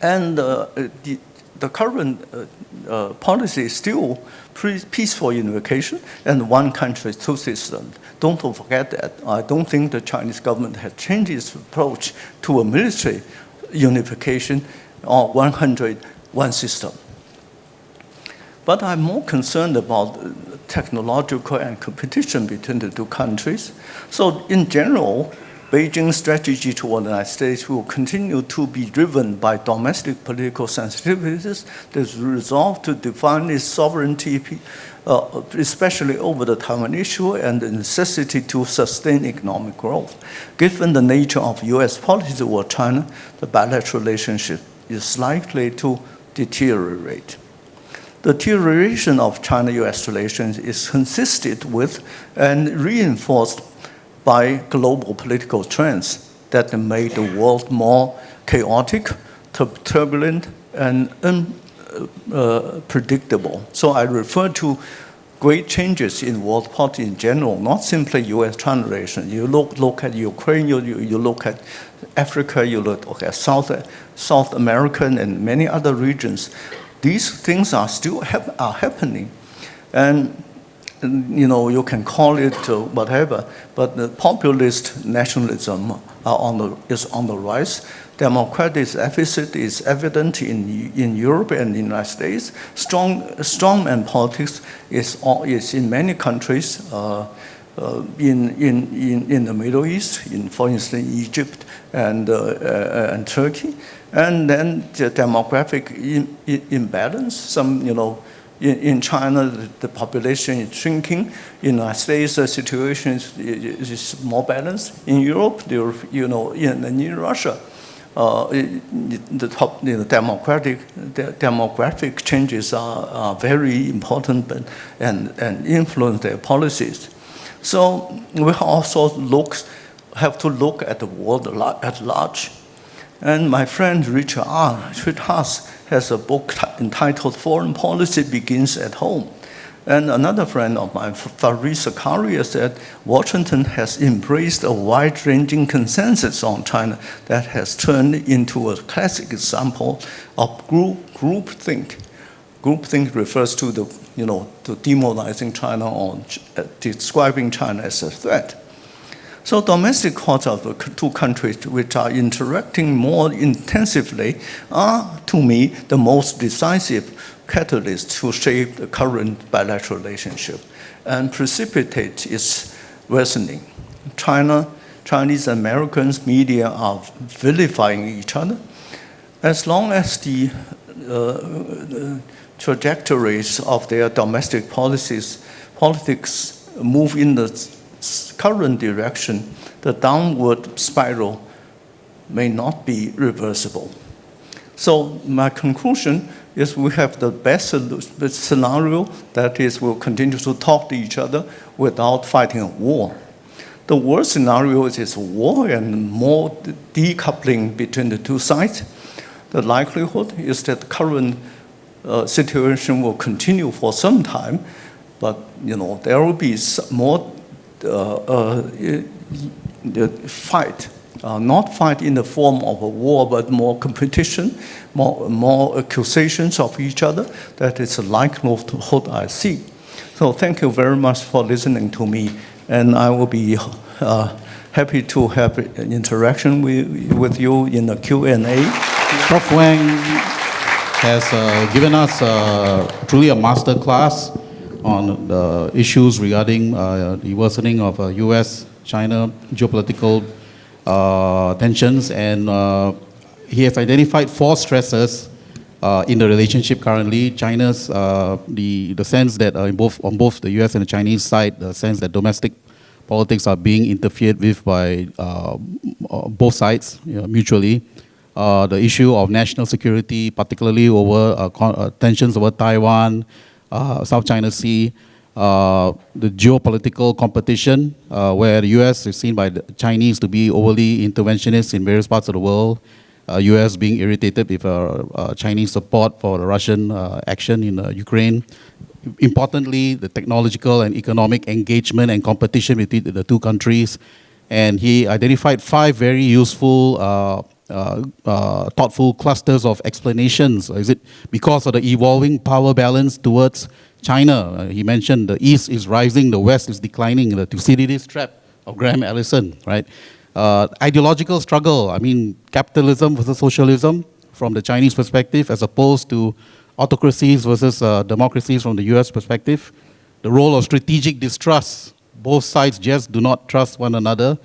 And the current policy is still peaceful unification and one country, two systems. Don't forget that. I don't think the Chinese government has changed its approach to a military unification or 100, one system. But I'm more concerned about technological and competition between the two countries. So in general, Beijing's strategy toward the United States will continue to be driven by domestic political sensitivities, the resolve to define its sovereignty, especially over the Taiwan issue, and the necessity to sustain economic growth. Given the nature of U.S. policy toward China, the bilateral relationship is likely to deteriorate. The deterioration of China-U.S. relations is consistent with and reinforced by global political trends that made the world more chaotic, turbulent, and unpredictable. So I refer to great changes in world politics in general, not simply U.S.-China relations. You look at Ukraine, you look at Africa, you look at South America and many other regions. These things are still happening. And you can call it whatever, but the populist nationalism is on the rise. Democratic deficit is evident in Europe and the United States. Strongman politics is in many countries, in the Middle East, for instance, Egypt and Turkey. And then the demographic imbalance. In China, the population is shrinking. In the United States, the situation is more balanced. In Europe, in Russia, the demographic changes are very important and influence their policies. So we also have to look at the world at large. And my friend Richard Haas has a book entitled Foreign Policy Begins at Home. And another friend of mine, Fareed Zakaria, said Washington has embraced a wide-ranging consensus on China that has turned into a classic example of groupthink. Groupthink refers to to demonizing China or describing China as a threat. So domestic costs of the two countries which are interacting more intensively are, to me, the most decisive catalyst to shape the current bilateral relationship and precipitate its worsening. Chinese Americans media are vilifying each other. As long as the trajectories of their domestic politics move in the current direction, the downward spiral may not be reversible. So my conclusion is we have the best scenario, that is, we'll continue to talk to each other without fighting a war. The worst scenario is war and more decoupling between the two sides. The likelihood is that the current situation will continue for some time, but there will be more fight, not fight in the form of a war, but more competition, more accusations of each other. That is the likelihood I see. So thank you very much for listening to me, and I will be happy to have an interaction with you in the Q&A. Prof. Wang has given us truly a master class on the issues regarding the worsening of US-China geopolitical tensions, and he has identified 4 stresses in the relationship currently. China's, the sense that on both the US and the Chinese side, the sense that domestic politics are being interfered with by both sides mutually. The issue of national security, particularly over tensions over Taiwan, South China Sea, the geopolitical competition, where the US is seen by the Chinese to be overly interventionist in various parts of the world, US being irritated with Chinese support for the Russian action in Ukraine. Importantly, the technological and economic engagement and competition between the two countries. And he identified 5 very useful thoughtful clusters of explanations. Is it because of the evolving power balance towards China? He mentioned the East is rising, the West is declining, the Thucydides trap of Graham Allison, right? Ideological struggle, I mean, capitalism versus socialism from the Chinese perspective, as opposed to autocracies versus democracies from the US perspective. The role of strategic distrust. Both sides just do not trust one another.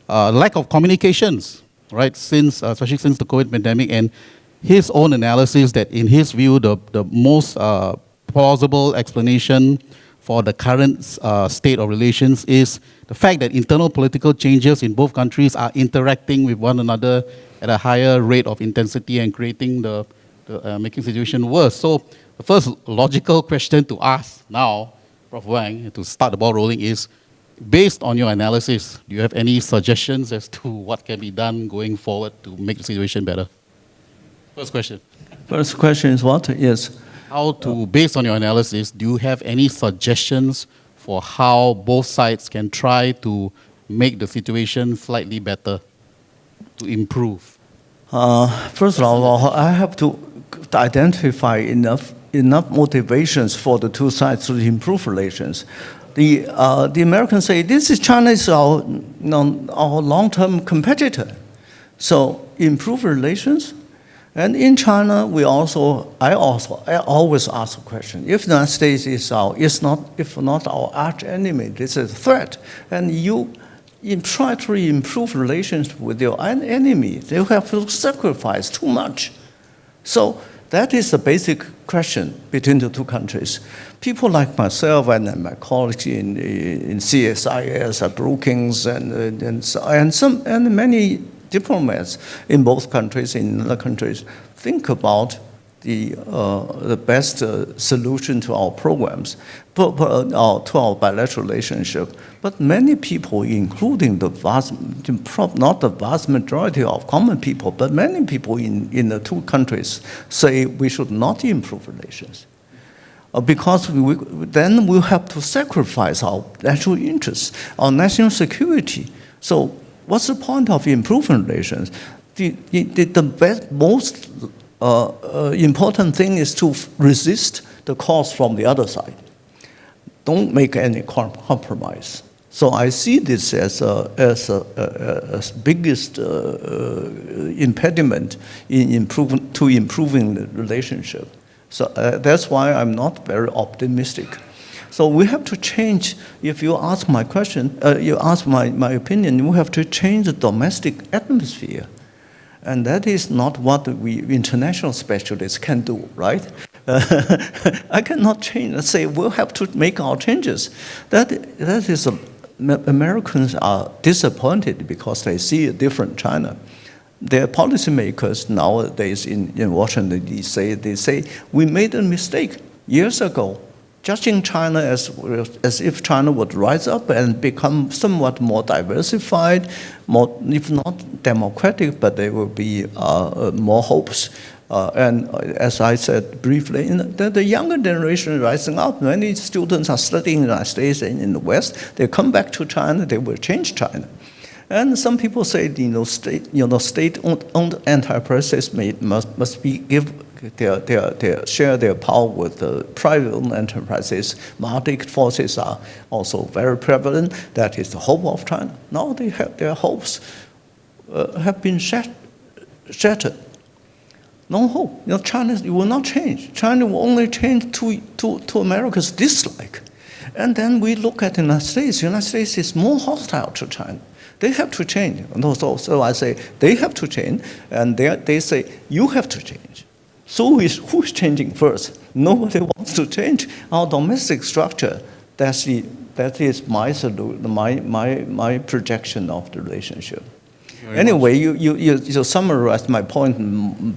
Lack of communications, right, especially since the COVID pandemic, and his own analysis that in his view, the most plausible explanation for the current state of relations is the fact that internal political changes in both countries are interacting with one another at a higher rate of intensity and creating making the situation worse. So the first logical question to ask now, Prof. Wang, to start the ball rolling is, based on your analysis, do you have any suggestions as to what can be done going forward to make the situation better? First question. First question is what? Yes. Based on your analysis, do you have any suggestions for how both sides can try to make the situation slightly better, to improve? First of all, I have to identify enough motivations for the two sides to improve relations. The Americans say China is our long-term competitor, so improve relations. And in China, I always ask a question: if the United States is not our arch enemy, this is a threat, and you try to improve relations with your enemy, they have to sacrifice too much. So that is the basic question between the two countries. People like myself and my colleagues in CSIS, Brookings, and many diplomats in both countries, in other countries, think about the best solution to our programs, to our bilateral relationship. But many people, including not the vast majority of common people, but many people in the two countries say we should not improve relations. Because then we'll have to sacrifice our national interests, our national security. So what's the point of improving relations? The most important thing is to resist the calls from the other side. Don't make any compromise. So I see this as biggest impediment in improving the relationship. So that's why I'm not very optimistic. So we have to change. If you ask my question, you ask my opinion, we have to change the domestic atmosphere. And that is not what we international specialists can do, right? I cannot change. Let's say we'll have to make our changes. That is, Americans are disappointed because they see a different China. Their policymakers nowadays in Washington, D.C., they say, we made a mistake years ago, judging China as if China would rise up and become somewhat more diversified, more, if not democratic, but there will be more hopes. And as I said briefly, the younger generation rising up, many students are studying in the United States and in the West, they come back to China, they will change China. And some people say, state-owned enterprises must be share their power with the private enterprises. Market forces are also very prevalent. That is the hope of China. Now they have their hopes have been shattered. No hope. China will not change. China will only change to America's dislike. And then we look at the United States. The United States is more hostile to China. They have to change. So I say they have to change, and they say you have to change. So who's changing first? Nobody wants to change our domestic structure. That is my projection of the relationship. Anyway, you summarized my point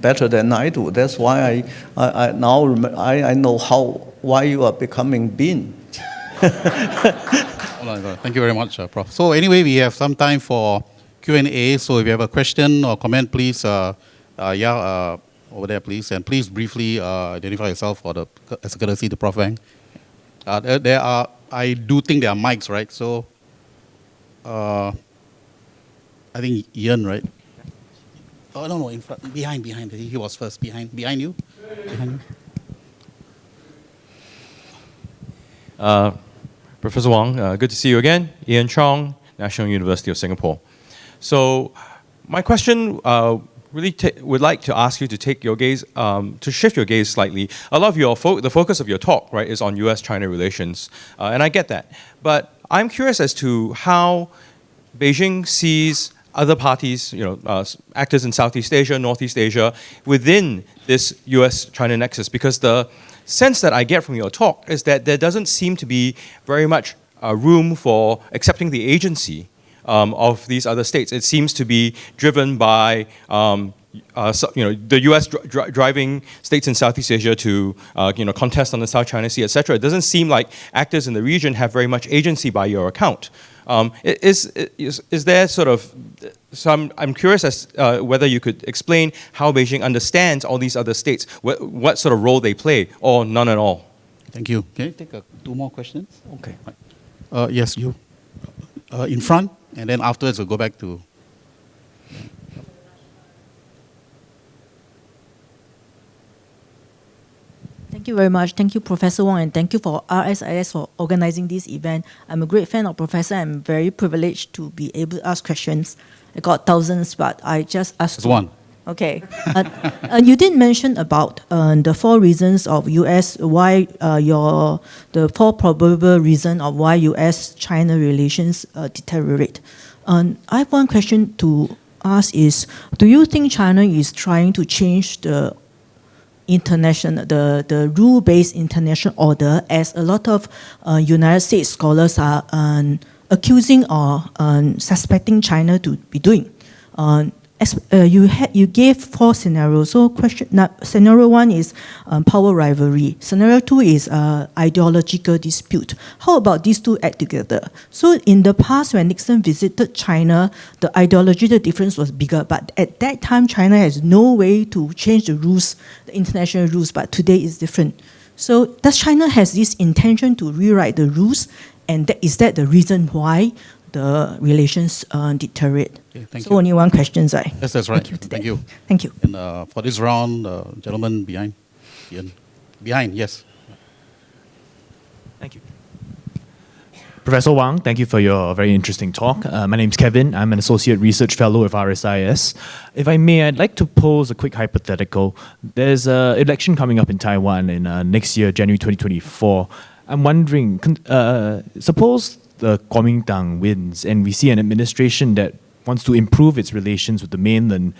better than I do. That's why I know why you are becoming Bean. Thank you very much, Prof. So anyway, we have some time for Q&A. So if you have a question or comment, please, over there, please. And please briefly identify yourself as a courtesy to Prof. Wang. I do think there are mics, right? So I think Ian, right? Oh, no, in front, behind. He was first. Behind you. Behind you. Professor Wang, good to see you again. Ian Chong, National University of Singapore. So my question really would like to ask you to take your gaze, to shift your gaze slightly. A lot of the focus of your talk, right, is on U.S.-China relations, and I get that. But I'm curious as to how Beijing sees other parties, actors in Southeast Asia, Northeast Asia, within this U.S.-China nexus, because the sense that I get from your talk is that there doesn't seem to be very much room for accepting the agency of these other states. It seems to be driven by the U.S. driving states in Southeast Asia to contest on the South China Sea, etc. It doesn't seem like actors in the region have very much agency by your account. Is there sort of, so I'm curious as whether you could explain how Beijing understands all these other states, what sort of role they play, or none at all. Thank you. Can you take two more questions? Okay. Yes, you. In front, and then afterwards we'll go back to... Thank you very much. Thank you, Professor Wang, and thank you for RSIS for organizing this event. I'm a great fan of Professor. I'm very privileged to be able to ask questions. I got thousands, but I just asked... Just one. Okay. You did mention about the 4 reasons of U.S., why the 4 probable reasons of why U.S.-China relations deteriorate. I have one question to ask is, do you think China is trying to change the rule-based international order, as a lot of United States scholars are accusing or suspecting China to be doing? You gave 4 scenarios. So scenario 1 is power rivalry. Scenario 2 is ideological dispute. How about these 2 add together? So in the past, when Nixon visited China, the ideological difference was bigger. But at that time, China has no way to change the rules, the international rules. But today is different. So does China has this intention to rewrite the rules? And is that the reason why the relations deteriorate? Okay, thank so you. only one question, Zai. Yes, that's right. Thank you. Thank you. And for this round, gentleman behind. Ian. Behind, yes. Thank you. Professor Wang, thank you for your very interesting talk. My name's Kevin. I'm an associate research fellow with RSIS. If I may, I'd like to pose a quick hypothetical. There's an election coming up in Taiwan in next year, January 2024. I'm wondering, suppose the Kuomintang wins and we see an administration that wants to improve its relations with the mainland.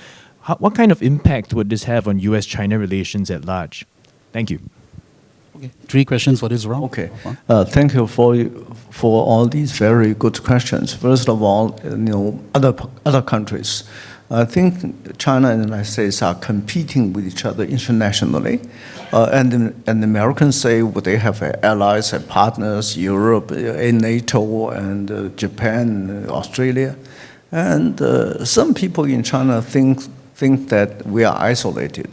What kind of impact would this have on US-China relations at large? Thank you. Okay. 3 questions for this round. Okay. Thank you for all these very good questions. First of all, other countries. I think China and the United States are competing with each other internationally. And the Americans say they have allies and partners, Europe, in NATO, and Japan, Australia. And some people in China think that we are isolated.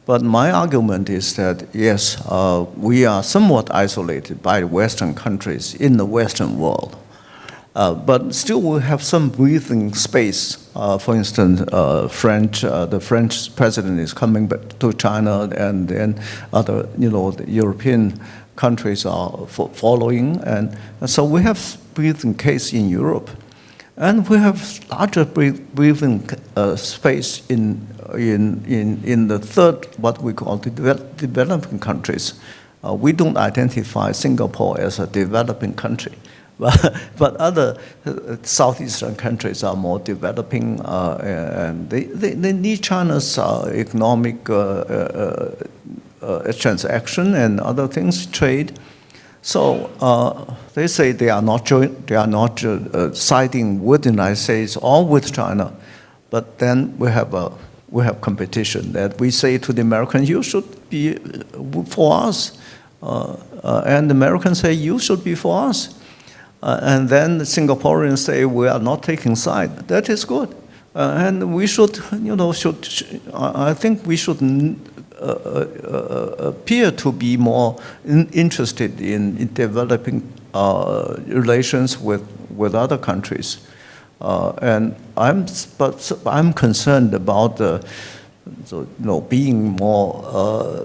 But my argument is that, yes, we are somewhat isolated by Western countries in the Western world. But still we have some breathing space. For instance, the French president is coming back to China, and then other, the European countries are following. And so we have breathing case in Europe. And we have larger breathing space in the third, what we call the developing countries. We don't identify Singapore as a developing country, but other southeastern countries are more developing, and they need China's economic transaction and other things, trade. So they say they are not siding with the United States or with China, but then we have competition that we say to the Americans, you should be for us, and the Americans say you should be for us, and then the Singaporeans say we are not taking side. That is good, and we should, I think we should appear to be more interested in developing relations with other countries, and I'm concerned about being more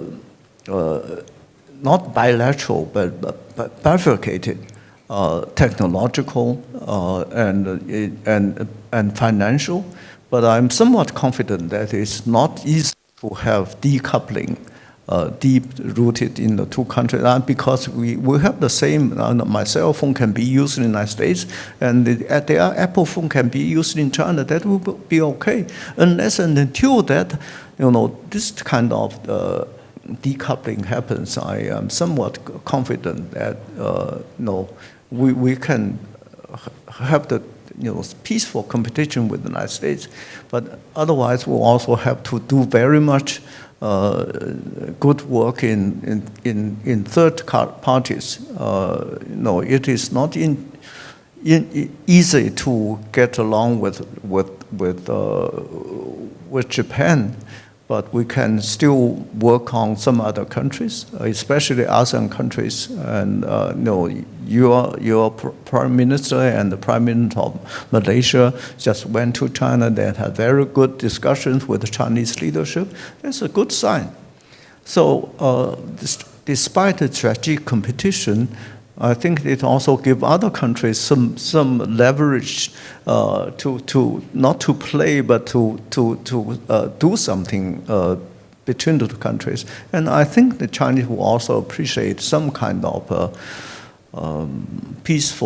not bilateral but bifurcated, technological and financial. But I'm somewhat confident that it's not easy to have decoupling deep-rooted in the two countries, because we have the same, my cell phone can be used in the United States, and their Apple phone can be used in China. That will be okay, unless and until that, this kind of decoupling happens. I am somewhat confident that we can have the peaceful competition with the United States, but otherwise we'll also have to do very much good work in third parties. It is not easy to get along with Japan, but we can still work on some other countries, especially ASEAN countries. And your prime minister and the prime minister of Malaysia just went to China. They had very good discussions with the Chinese leadership. That's a good sign. So despite the strategic competition, I think it also gives other countries some leverage to not to play, but to do something between the two countries. And I think the Chinese will also appreciate some kind of peace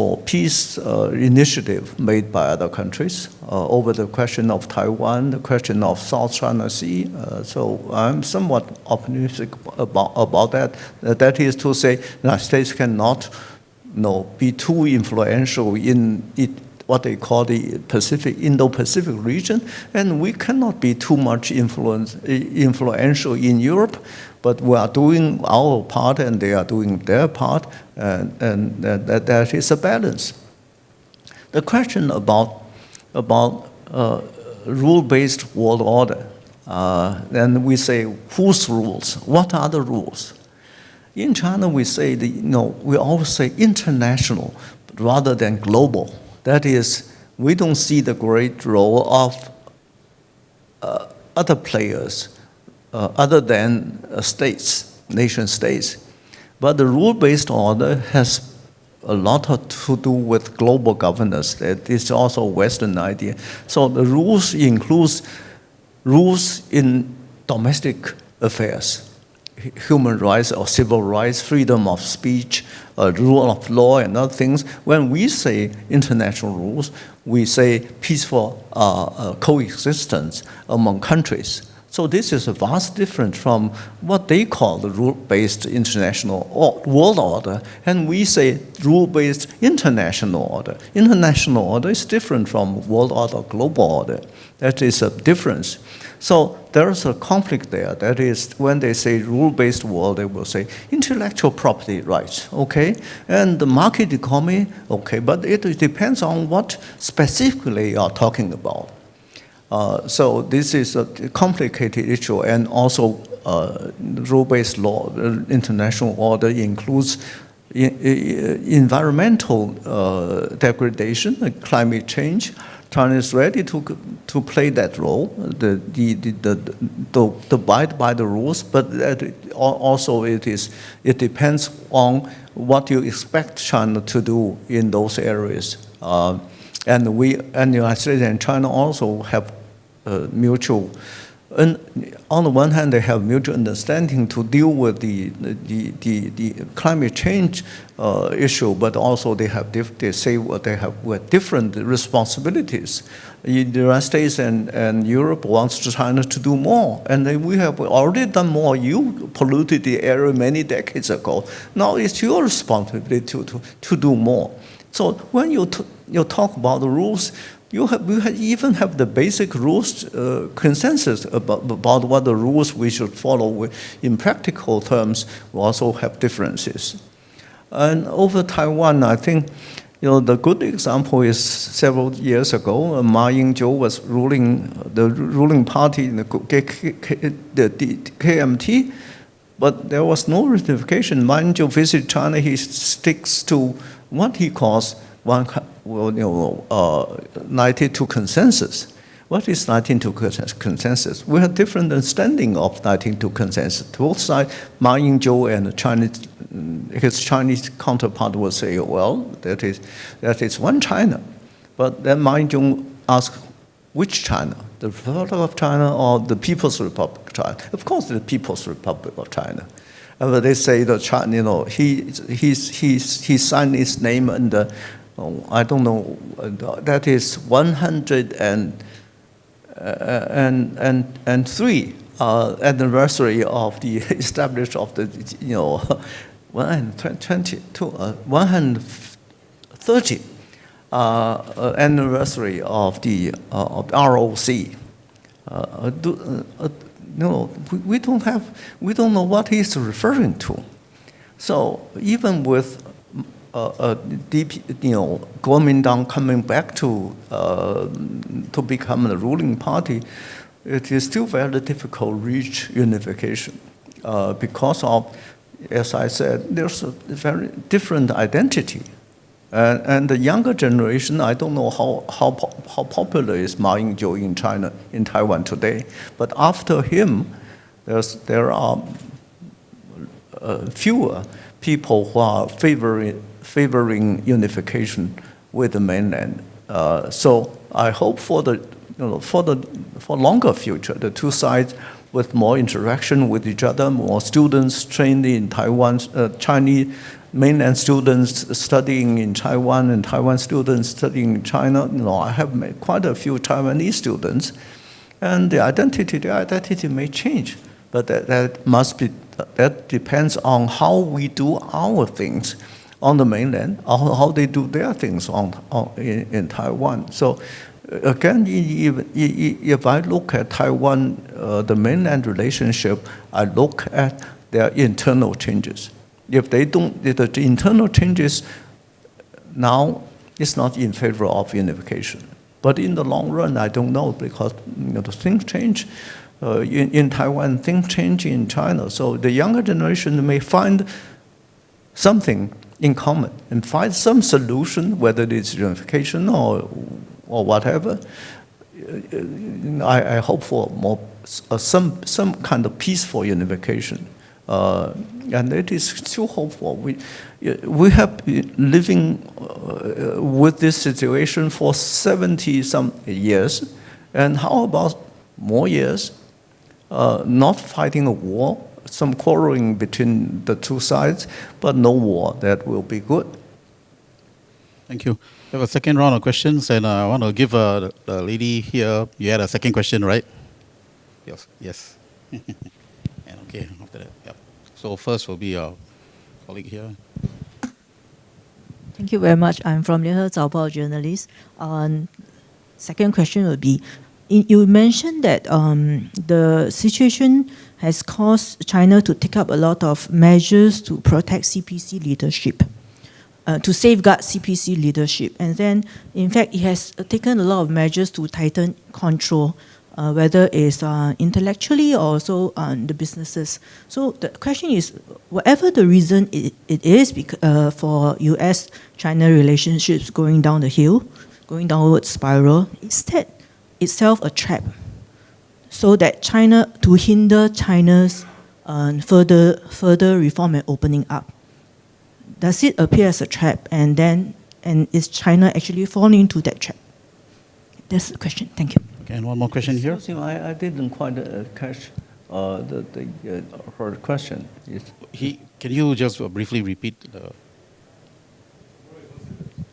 initiative made by other countries over the question of Taiwan, the question of South China Sea. So I'm somewhat optimistic about that. That is to say, the United States cannot be too influential in what they call the Indo-Pacific region, and we cannot be too much influential in Europe. But we are doing our part, and they are doing their part, and that is a balance. The question about rule-based world order, then we say, whose rules? What are the rules? In China, we say we always say international rather than global. That is, we don't see the great role of other players other than states, nation states. But the rule-based order has a lot to do with global governance. That is also a Western idea. So the rules includes rules in domestic affairs, human rights or civil rights, freedom of speech, rule of law, and other things. When we say international rules, we say peaceful coexistence among countries. So this is a vast difference from what they call the rule-based international world order, and we say rule-based international order. International order is different from world order, global order. That is a difference. So there is a conflict there. That is, when they say rule-based world, they will say intellectual property rights, okay? And the market economy, okay, but it depends on what specifically you are talking about. So this is a complicated issue, and also rule-based law, international order includes environmental degradation, climate change. China is ready to play that role, to abide by the rules, but also it depends on what you expect China to do in those areas. And the United States and China also have mutual. And on the one hand, they have mutual understanding to deal with the climate change issue, but also they say what they have with different responsibilities. The United States and Europe wants China to do more, and we have already done more. You polluted the area many decades ago. Now it's your responsibility to do more. So when you talk about the rules, we even have the basic rules consensus about what the rules we should follow. In practical terms, we also have differences. And over Taiwan, I think the good example is several years ago, Ma Ying-jeou was the ruling party in the KMT, but there was no ratification. Ma Ying-jeou visited China. He sticks to what he calls 92 consensus. What is 92 consensus? We have different understanding of 92 consensus. Both sides, Ma Ying-jeou and his Chinese counterpart will say, well, that is one China. But then Ma Ying-jeou asked, which China? The Republic of China or the People's Republic of China? Of course, the People's Republic of China. But they say that China, he signed his name under, I don't know, that is 103 anniversary of the establishment of the 130 anniversary of the ROC. We don't know what he's referring to. So even with Kuomintang coming back to become the ruling party, it is still very difficult to reach unification because of, as I said, there's a very different identity. And the younger generation, I don't know how popular is Ma Ying-jeou in China, in Taiwan today. But after him, there are fewer people who are favoring unification with the mainland. So I hope for longer future, the two sides with more interaction with each other, more students trained in Taiwan, Chinese mainland students studying in Taiwan and Taiwan students studying in China. I have met quite a few Taiwanese students, and their identity may change, but that depends on how we do our things on the mainland, how they do their things in Taiwan. So again, if I look at Taiwan, the mainland relationship, I look at their internal changes. If the internal changes now is not in favor of unification. But in the long run, I don't know, because the things change in Taiwan, things change in China. So the younger generation may find something in common and find some solution, whether it's unification or whatever. I hope for more some kind of peaceful unification. And it is still hopeful. We have been living with this situation for 70-some years, and how about more years? Not fighting a war, some quarreling between the two sides, but no war. That will be good. Thank you. We have a second round of questions, and I want to give the lady here, you had a second question, right? Yes. Yes. And okay, after that, yep. So first will be our colleague here. Thank you very much. I'm from Lianhe Zaobao journalist. Second question would be, you mentioned that the situation has caused China to take up a lot of measures to protect CPC leadership, to safeguard CPC leadership. And then, in fact, it has taken a lot of measures to tighten control, whether it's intellectually or also the businesses. So the question is, whatever the reason it is for US-China relationships going down the hill, going downward spiral, is that itself a trap, so that China, to hinder China's further reform and opening up? Does it appear as a trap, and is China actually falling into that trap? That's the question. Thank you. Okay, and one more question here. I didn't quite catch her question. Can you just briefly repeat the...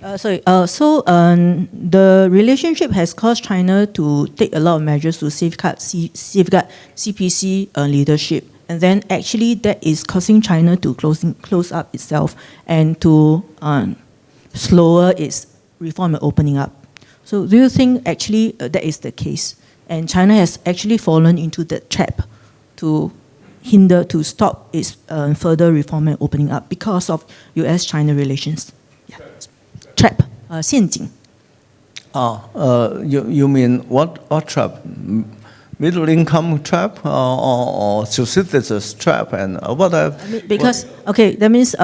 The relationship has caused China to take a lot of measures to safeguard CPC leadership, and then actually that is causing China to close up itself and to slower its reform and opening up. So do you think actually that is the case, and China has actually fallen into the trap to stop its further reform and opening up because of US-China relations? Yeah. Trap, 陷阱. You mean what trap? Middle income trap or subsistence trap, and what? Because okay, that means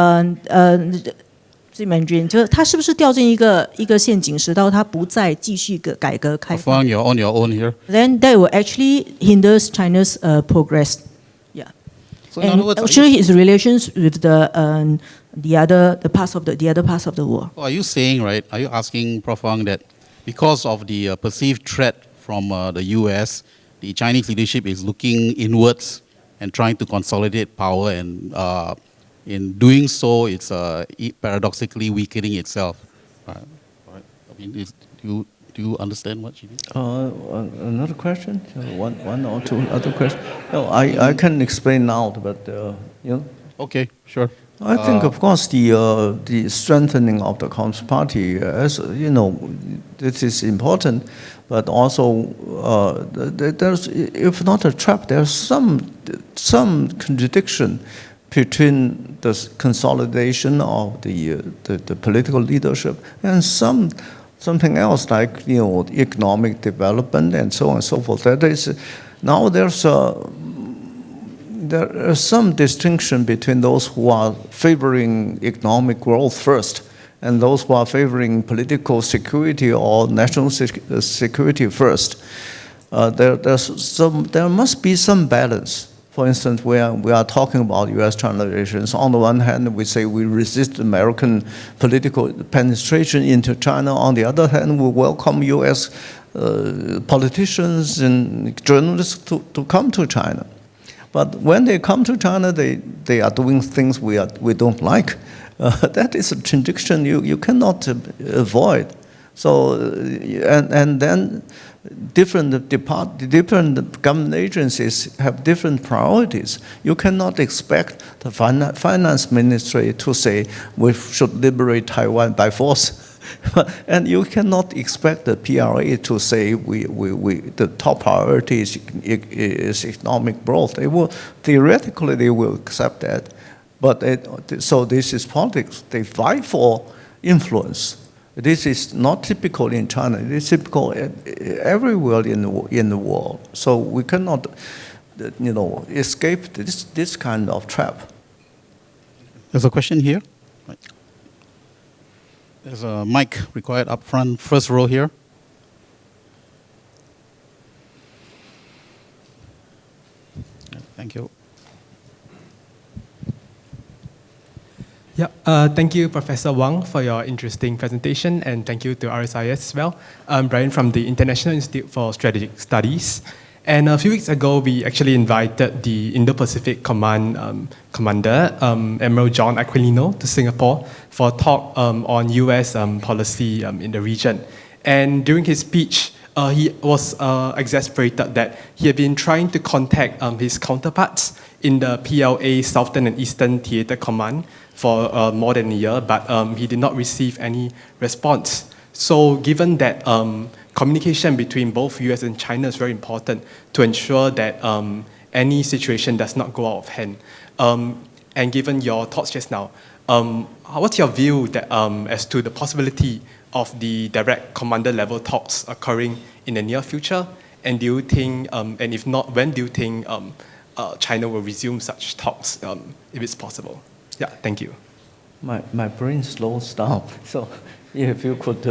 Mandarin 就是他是不是掉进一个陷阱，使到他不再继续改革开放 Wang, you're on your own here. Then that will actually hinder China's progress. Yeah. So in other words, actually his relations with the other parts of the world. are you saying, right, are you asking Prof. Wang that because of the perceived threat from the US, the Chinese leadership is looking inwards and trying to consolidate power, and in doing so, it's paradoxically weakening itself? Right. I mean, do you understand what she did? Another question? One or two other questions? No, I can explain now, but you know. Okay, sure. I think, of course, the strengthening of the Communist Party, as you know, this is important, but also there's, if not a trap, there's some contradiction between the consolidation of the political leadership and something else, like economic development and so on and so forth. That is, now there is some distinction between those who are favoring economic growth first and those who are favoring political security or national security first. There must be some balance. For instance, we are talking about US-China relations. On the one hand, we say we resist American political penetration into China. On the other hand, we welcome US politicians and journalists to come to China. But when they come to China, they are doing things we don't like. That is a contradiction you cannot avoid. So, and then different government agencies have different priorities. You cannot expect the finance ministry to say we should liberate Taiwan by force. And you cannot expect the PRA to say the top priority is economic growth. Theoretically, they will accept that. But so this is politics. They fight for influence. This is not typical in China. It is typical everywhere in the world. So we cannot, escape this kind of trap. There's a question here. Right. There's a mic required up front, first row here. Thank you. Yeah, thank you, Professor Wang, for your interesting presentation, and thank you to RSIS as well. I'm Brian from the International Institute for Strategic Studies. And a few weeks ago, we actually invited the Indo-Pacific Command Commander, Admiral John Aquilino, to Singapore for a talk on US policy in the region. And during his speech, he was exasperated that he had been trying to contact his counterparts in the PLA Southern and Eastern Theater Command for more than a year, but he did not receive any response. So given that communication between both US and China is very important to ensure that any situation does not go out of hand. And given your thoughts just now, what's your view that, as to the possibility of the direct commander level talks occurring in the near future? And do you think, and if not, when do you think China will resume such talks, if it's possible? Yeah, thank you. My brain slows down, so if you could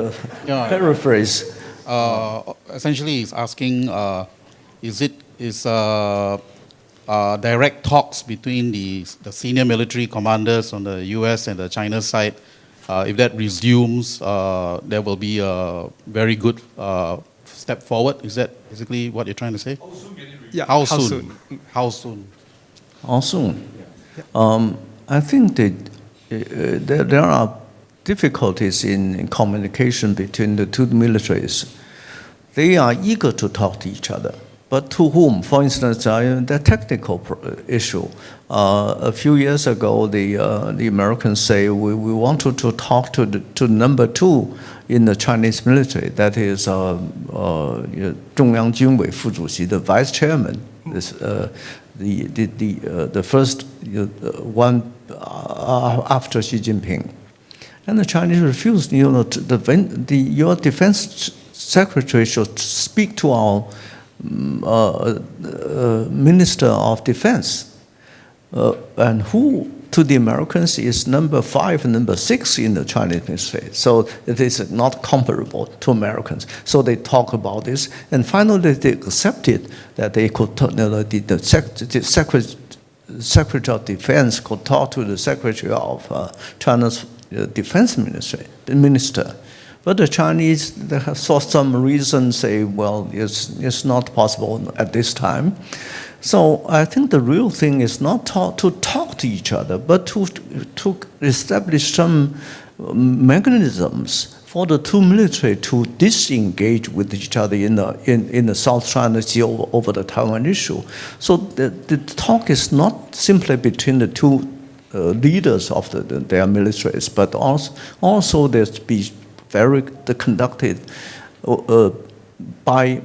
paraphrase. Essentially, he's asking, is direct talks between the senior military commanders on the US and the China side, if that resumes, there will be a very good step forward? Is that basically what you're trying to say? Yeah, How soon? How soon? How soon? I think that there are difficulties in communication between the two militaries. They are eager to talk to each other, but to whom? For instance, the technical issue. A few years ago, the Americans say we want to talk to number 2 in the Chinese military. That is 中央军委副主席, the vice chairman. This, the first one after Xi Jinping. And the Chinese refused. Your defense secretary should speak to our minister of defense. And who, to the Americans, is number 5 and number 6 in the Chinese military. So it is not comparable to Americans. So they talk about this, and finally they accepted that they could, the Secretary of Defense could talk to the Secretary of China's Defense Minister. But the Chinese, they have saw some reason, say, well, it's not possible at this time. So I think the real thing is not to talk to each other, but to establish some mechanisms for the two military to disengage with each other in the South China Sea over the Taiwan issue. So the talk is not simply between the two leaders of their militaries, but also there's be conducted by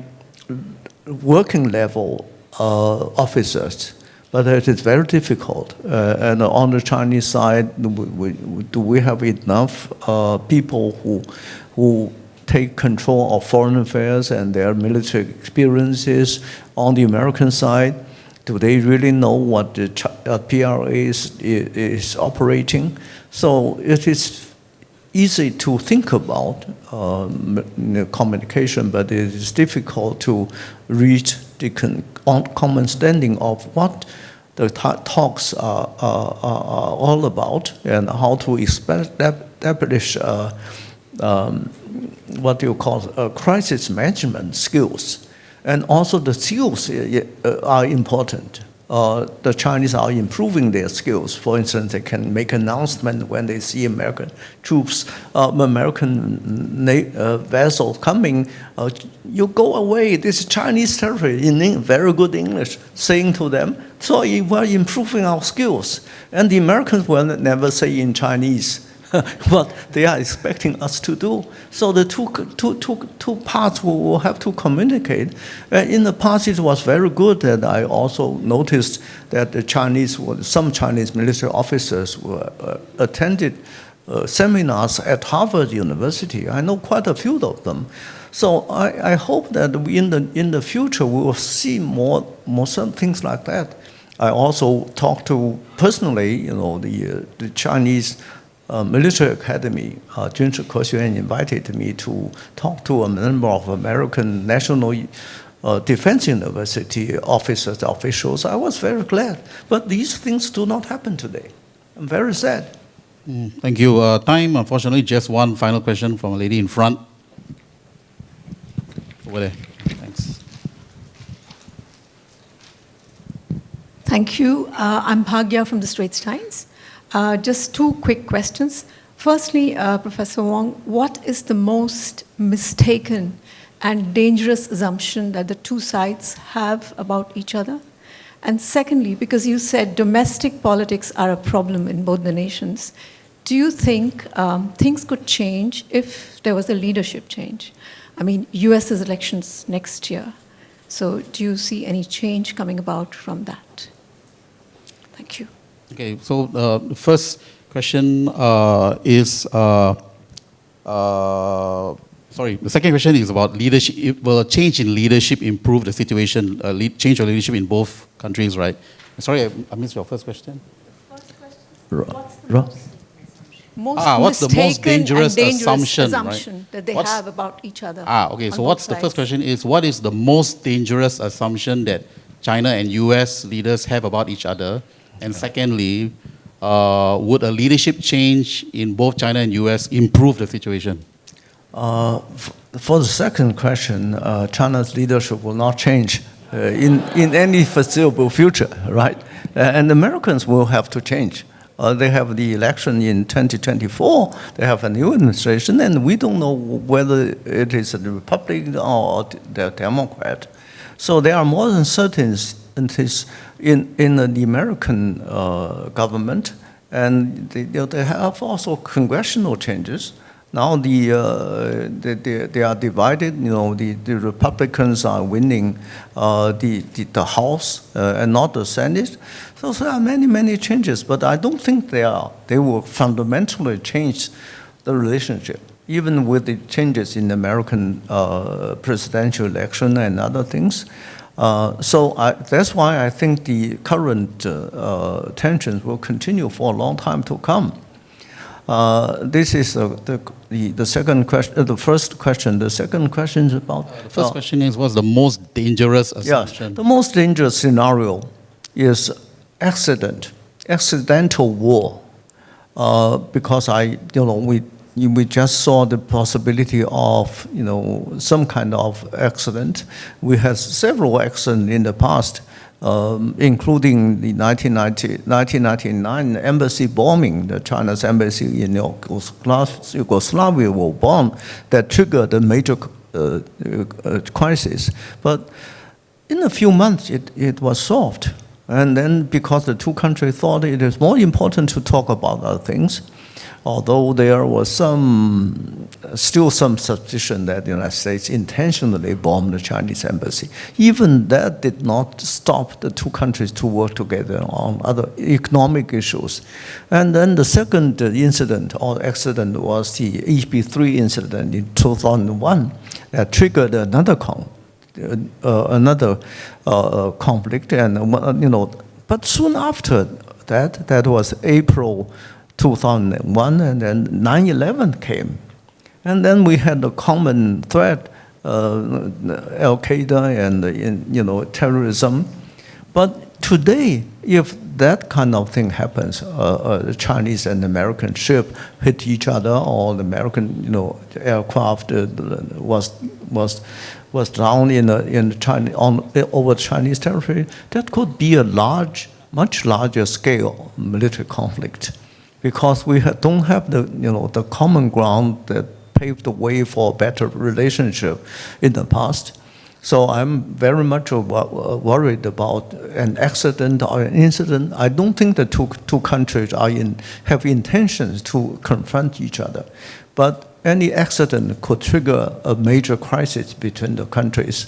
working level officers, but it is very difficult. And on the Chinese side, do we have enough people who take control of foreign affairs and their military experiences? On the American side, do they really know what the PRA is operating? So it is easy to think about communication, but it is difficult to reach the common standing of what the talks are all about and how to establish what you call crisis management skills. And also the skills are important. The Chinese are improving their skills. For instance, they can make announcement when they see American troops, American vessels coming. You go away, this is Chinese territory, in very good English, saying to them, so we're improving our skills. And the Americans will never say in Chinese what they are expecting us to do. So the two parts will have to communicate. In the past, it was very good, and I also noticed that some Chinese military officers attended seminars at Harvard University. I know quite a few of them. So I hope that in the future we will see more some things like that. I also talked to personally, the Chinese military academy, 军事科学院 invited me to talk to a number of American National Defense University officials. I was very glad. But these things do not happen today. I'm very sad. Thank you. Time, unfortunately, just one final question from a lady in front. Over there. Thanks. Thank you. I'm Bhagya from the Straits Times. Just two quick questions. Firstly, Professor Wang, what is the most mistaken and dangerous assumption that the two sides have about each other? And secondly, because you said domestic politics are a problem in both the nations, do you think things could change if there was a leadership change? I mean, US elections next year. So do you see any change coming about from that? Thank you. Okay, so the first question is, sorry, the second question is about leadership. Will a change in leadership improve the situation, change of leadership in both countries, right? Sorry, I missed your first question. First question, what's the most dangerous assumption, right? that they have about each other? Okay, so what's the first question is, what is the most dangerous assumption that China and US leaders have about each other? And secondly, would a leadership change in both China and US improve the situation? For the second question, China's leadership will not change in any foreseeable future, right? And Americans will have to change. They have the election in 2024, they have a new administration, and we don't know whether it is a Republican or the Democrat. So there are more uncertainties in the American government, and they have also congressional changes. Now they are divided. You know, the Republicans are winning the House and not the Senate. So there are many changes, but I don't think they will fundamentally change the relationship, even with the changes in the American presidential election and other things. So that's why I think the current tensions will continue for a long time to come. This is the second question. The first question. The second question is about. The first question is, what's the most dangerous assumption? Yes, the most dangerous scenario is accidental war, because we just saw the possibility of some kind of accident. We had several accidents in the past, including the 1999 embassy bombing, the China's embassy in Yugoslavia was bombed, that triggered a major crisis. But in a few months, it was solved. And then because the two countries thought it is more important to talk about other things, although there was still some suspicion that the United States intentionally bombed the Chinese embassy. Even that did not stop the two countries to work together on other economic issues. And then the second incident or accident was the EP3 incident in 2001 that triggered another conflict, and but soon after that was April 2001, and then 9/11 came, and then we had a common threat, Al Qaeda and terrorism. But today, if that kind of thing happens, the Chinese and American ship hit each other, or the American aircraft was down in China over Chinese territory, that could be a much larger scale military conflict, because we don't have the common ground that paved the way for a better relationship in the past. So I'm very much worried about an accident or an incident. I don't think the two countries have intentions to confront each other, but any accident could trigger a major crisis between the countries.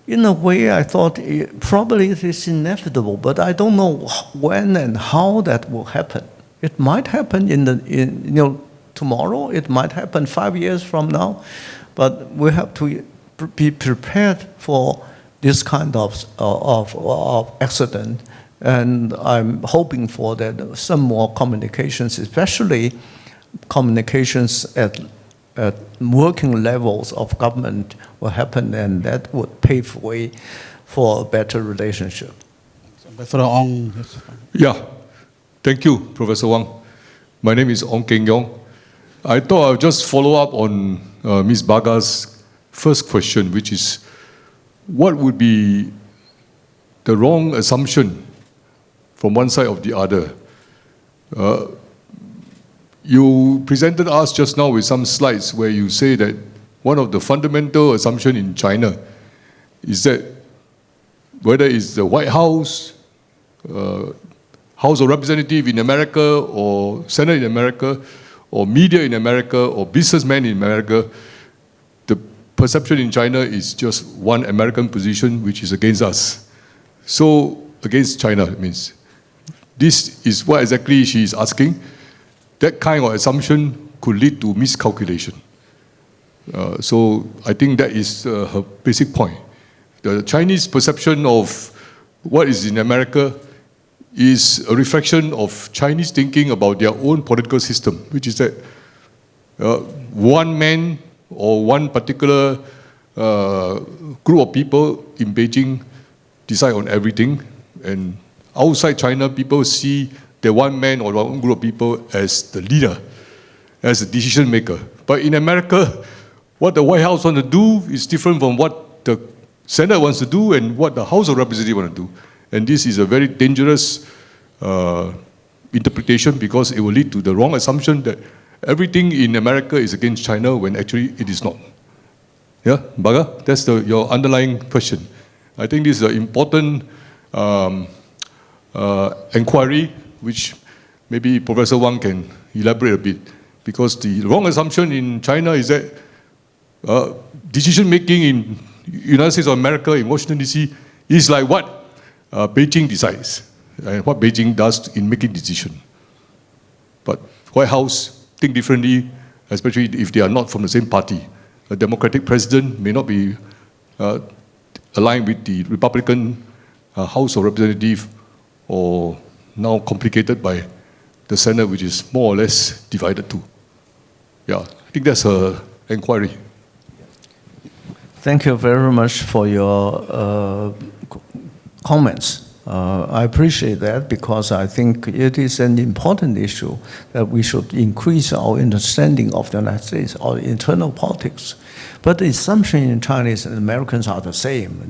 In a way, I thought probably it is inevitable, but I don't know when and how that will happen. It might happen tomorrow. It might happen 5 years from now, but we have to be prepared for this kind of accident. And I'm hoping for that some more communications, especially communications at working levels of government, will happen, and that would pave way for a better relationship. Ambassador Ong. Yeah, thank you, Professor Wang. My name is Ong Keng Yong. I thought I would just follow up on Ms. Baga's first question, which is, what would be the wrong assumption from one side or the other? You presented us just now with some slides where you say that one of the fundamental assumptions in China is that whether it's the White House, House of Representatives in America, or Senate in America, or media in America, or businessmen in America, the perception in China is just one American position which is against us. So, against China, it means. This is what exactly she is asking. That kind of assumption could lead to miscalculation. So, I think that is her basic point. The Chinese perception of what is in America is a reflection of Chinese thinking about their own political system, which is that one man or one particular group of people in Beijing decide on everything, and outside China, people see the one man or one group of people as the leader, as a decision maker. But in America, what the White House wants to do is different from what the Senate wants to do and what the House of Representatives want to do. And this is a very dangerous interpretation, because it will lead to the wrong assumption that everything in America is against China when actually it is not. Yeah, Baga, that's your underlying question. I think this is an important inquiry, which maybe Professor Wang can elaborate a bit, because the wrong assumption in China is that decision making in United States of America, in Washington DC, is like what Beijing decides and what Beijing does in making decisions. But White House think differently, especially if they are not from the same party. A Democratic president may not be aligned with the Republican House of Representatives, or now complicated by the Senate, which is more or less divided too. Yeah, I think that's an inquiry. Thank you very much for your comments. I appreciate that, because I think it is an important issue that we should increase our understanding of the United States, our internal politics. But the assumption in Chinese and Americans are the same,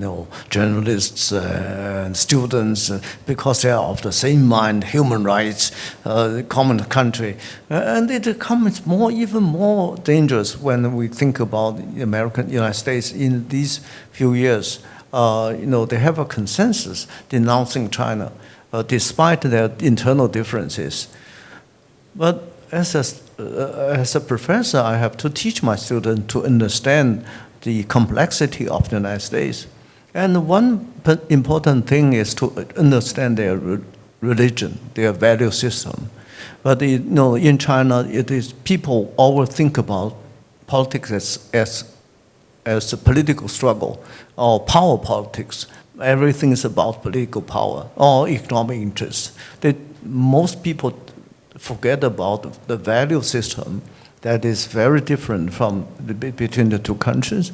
journalists and students, because they are of the same mind, human rights, common country. And it becomes even more dangerous when we think about the United States in these few years. They have a consensus denouncing China, despite their internal differences. But as a professor, I have to teach my students to understand the complexity of the United States. And one important thing is to understand their religion, their value system. But in China, it is people always think about politics as a political struggle or power politics. Everything is about political power or economic interests. Most people forget about the value system that is very different from between the two countries.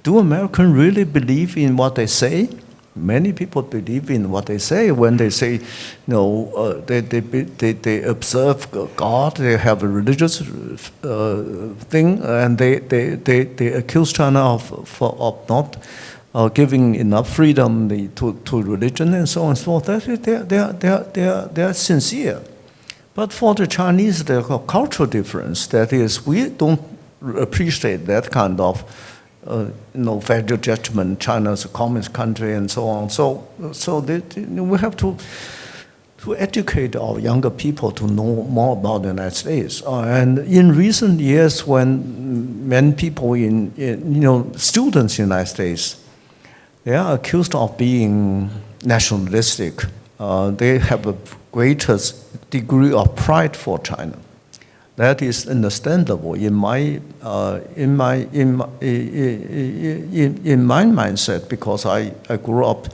Do Americans really believe in what they say? Many people believe in what they say when they say, they observe God, they have a religious thing, and they accuse China of not giving enough freedom to religion and so on and so forth. They are sincere. But for the Chinese, there's a cultural difference. That is, we don't appreciate that kind of value judgment. China's a communist country and so on. So we have to educate our younger people to know more about the United States. And in recent years, when many people students in the United States, they are accused of being nationalistic. They have a greatest degree of pride for China. That is understandable in my mindset, because I grew up,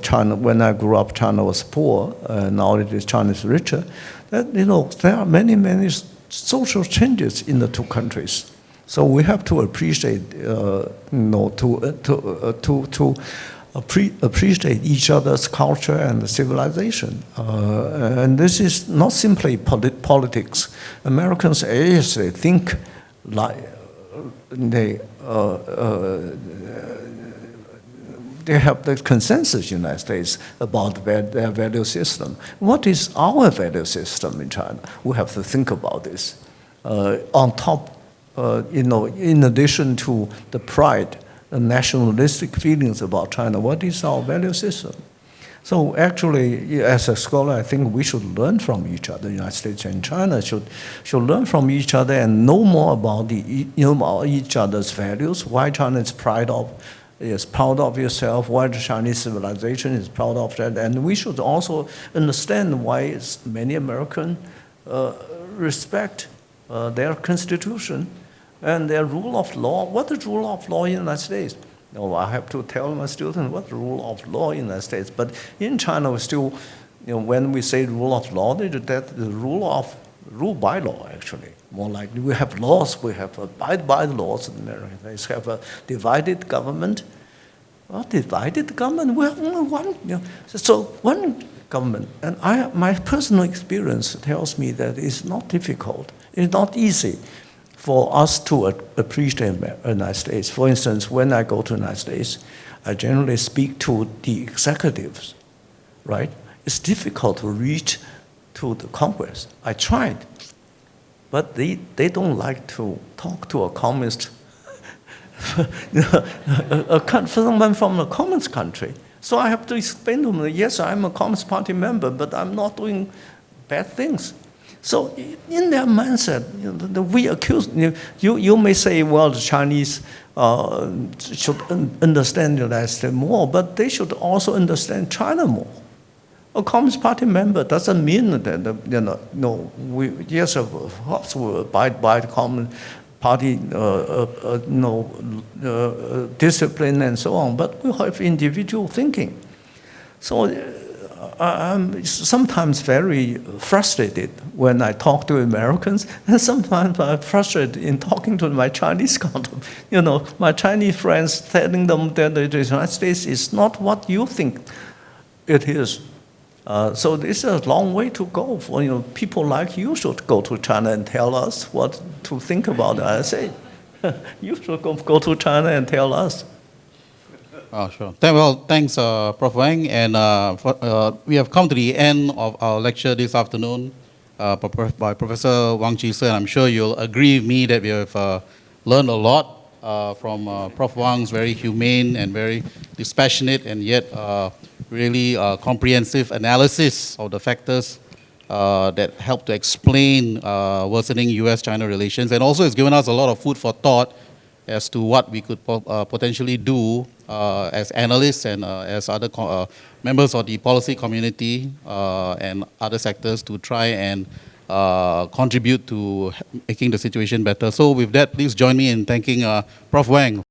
China. When I grew up, China was poor. Now it is China is richer. That there are many social changes in the two countries. So we have to appreciate, appreciate each other's culture and civilization. And this is not simply politics. Americans actually think like they have the consensus in the United States about their value system. What is our value system in China? We have to think about this. On top, in addition to the pride, the nationalistic feelings about China, what is our value system? So actually, as a scholar, I think we should learn from each other. The United States and China should learn from each other and know more about each other's values. Why China is proud of yourself, why the Chinese civilization is proud of that, and we should also understand why many Americans respect their constitution and their rule of law. What is rule of law in the United States? No, I have to tell my students what the rule of law in the United States. But in China, we still, when we say rule of law, that the rule by law, actually. More like we have laws, we have abide by the laws in America. They have a divided government. Well, divided government, we have only one. So one government. And my personal experience tells me that it's not difficult. It's not easy for us to appreciate the United States. For instance, when I go to the United States, I generally speak to the executives, right? It's difficult to reach to the Congress. I tried, but they don't like to talk to a communist, someone from a communist country. So I have to explain to them, yes, I'm a Communist Party member, but I'm not doing bad things. So in their mindset, we accuse, you may say, well, the Chinese should understand the United States more, but they should also understand China more. A Communist Party member doesn't mean that, yes, of course we abide by the Communist Party discipline and so on, but we have individual thinking. So I'm sometimes very frustrated when I talk to Americans, and sometimes I'm frustrated in talking to my Chinese counterparts. My Chinese friends telling them that the United States is not what you think it is. So this is a long way to go. For people like you should go to China and tell us what to think about it. I say, you should go to China and tell us. Sure. Thanks, Prof. Wang. And we have come to the end of our lecture this afternoon by Professor Wang Jisi. And I'm sure you'll agree with me that we have learned a lot from Prof. Wang's very humane and very dispassionate and yet really comprehensive analysis of the factors that help to explain worsening U.S.-China relations. And also it's given us a lot of food for thought as to what we could potentially do as analysts and as other members of the policy community and other sectors to try and contribute to making the situation better. So with that, please join me in thanking Prof. Wang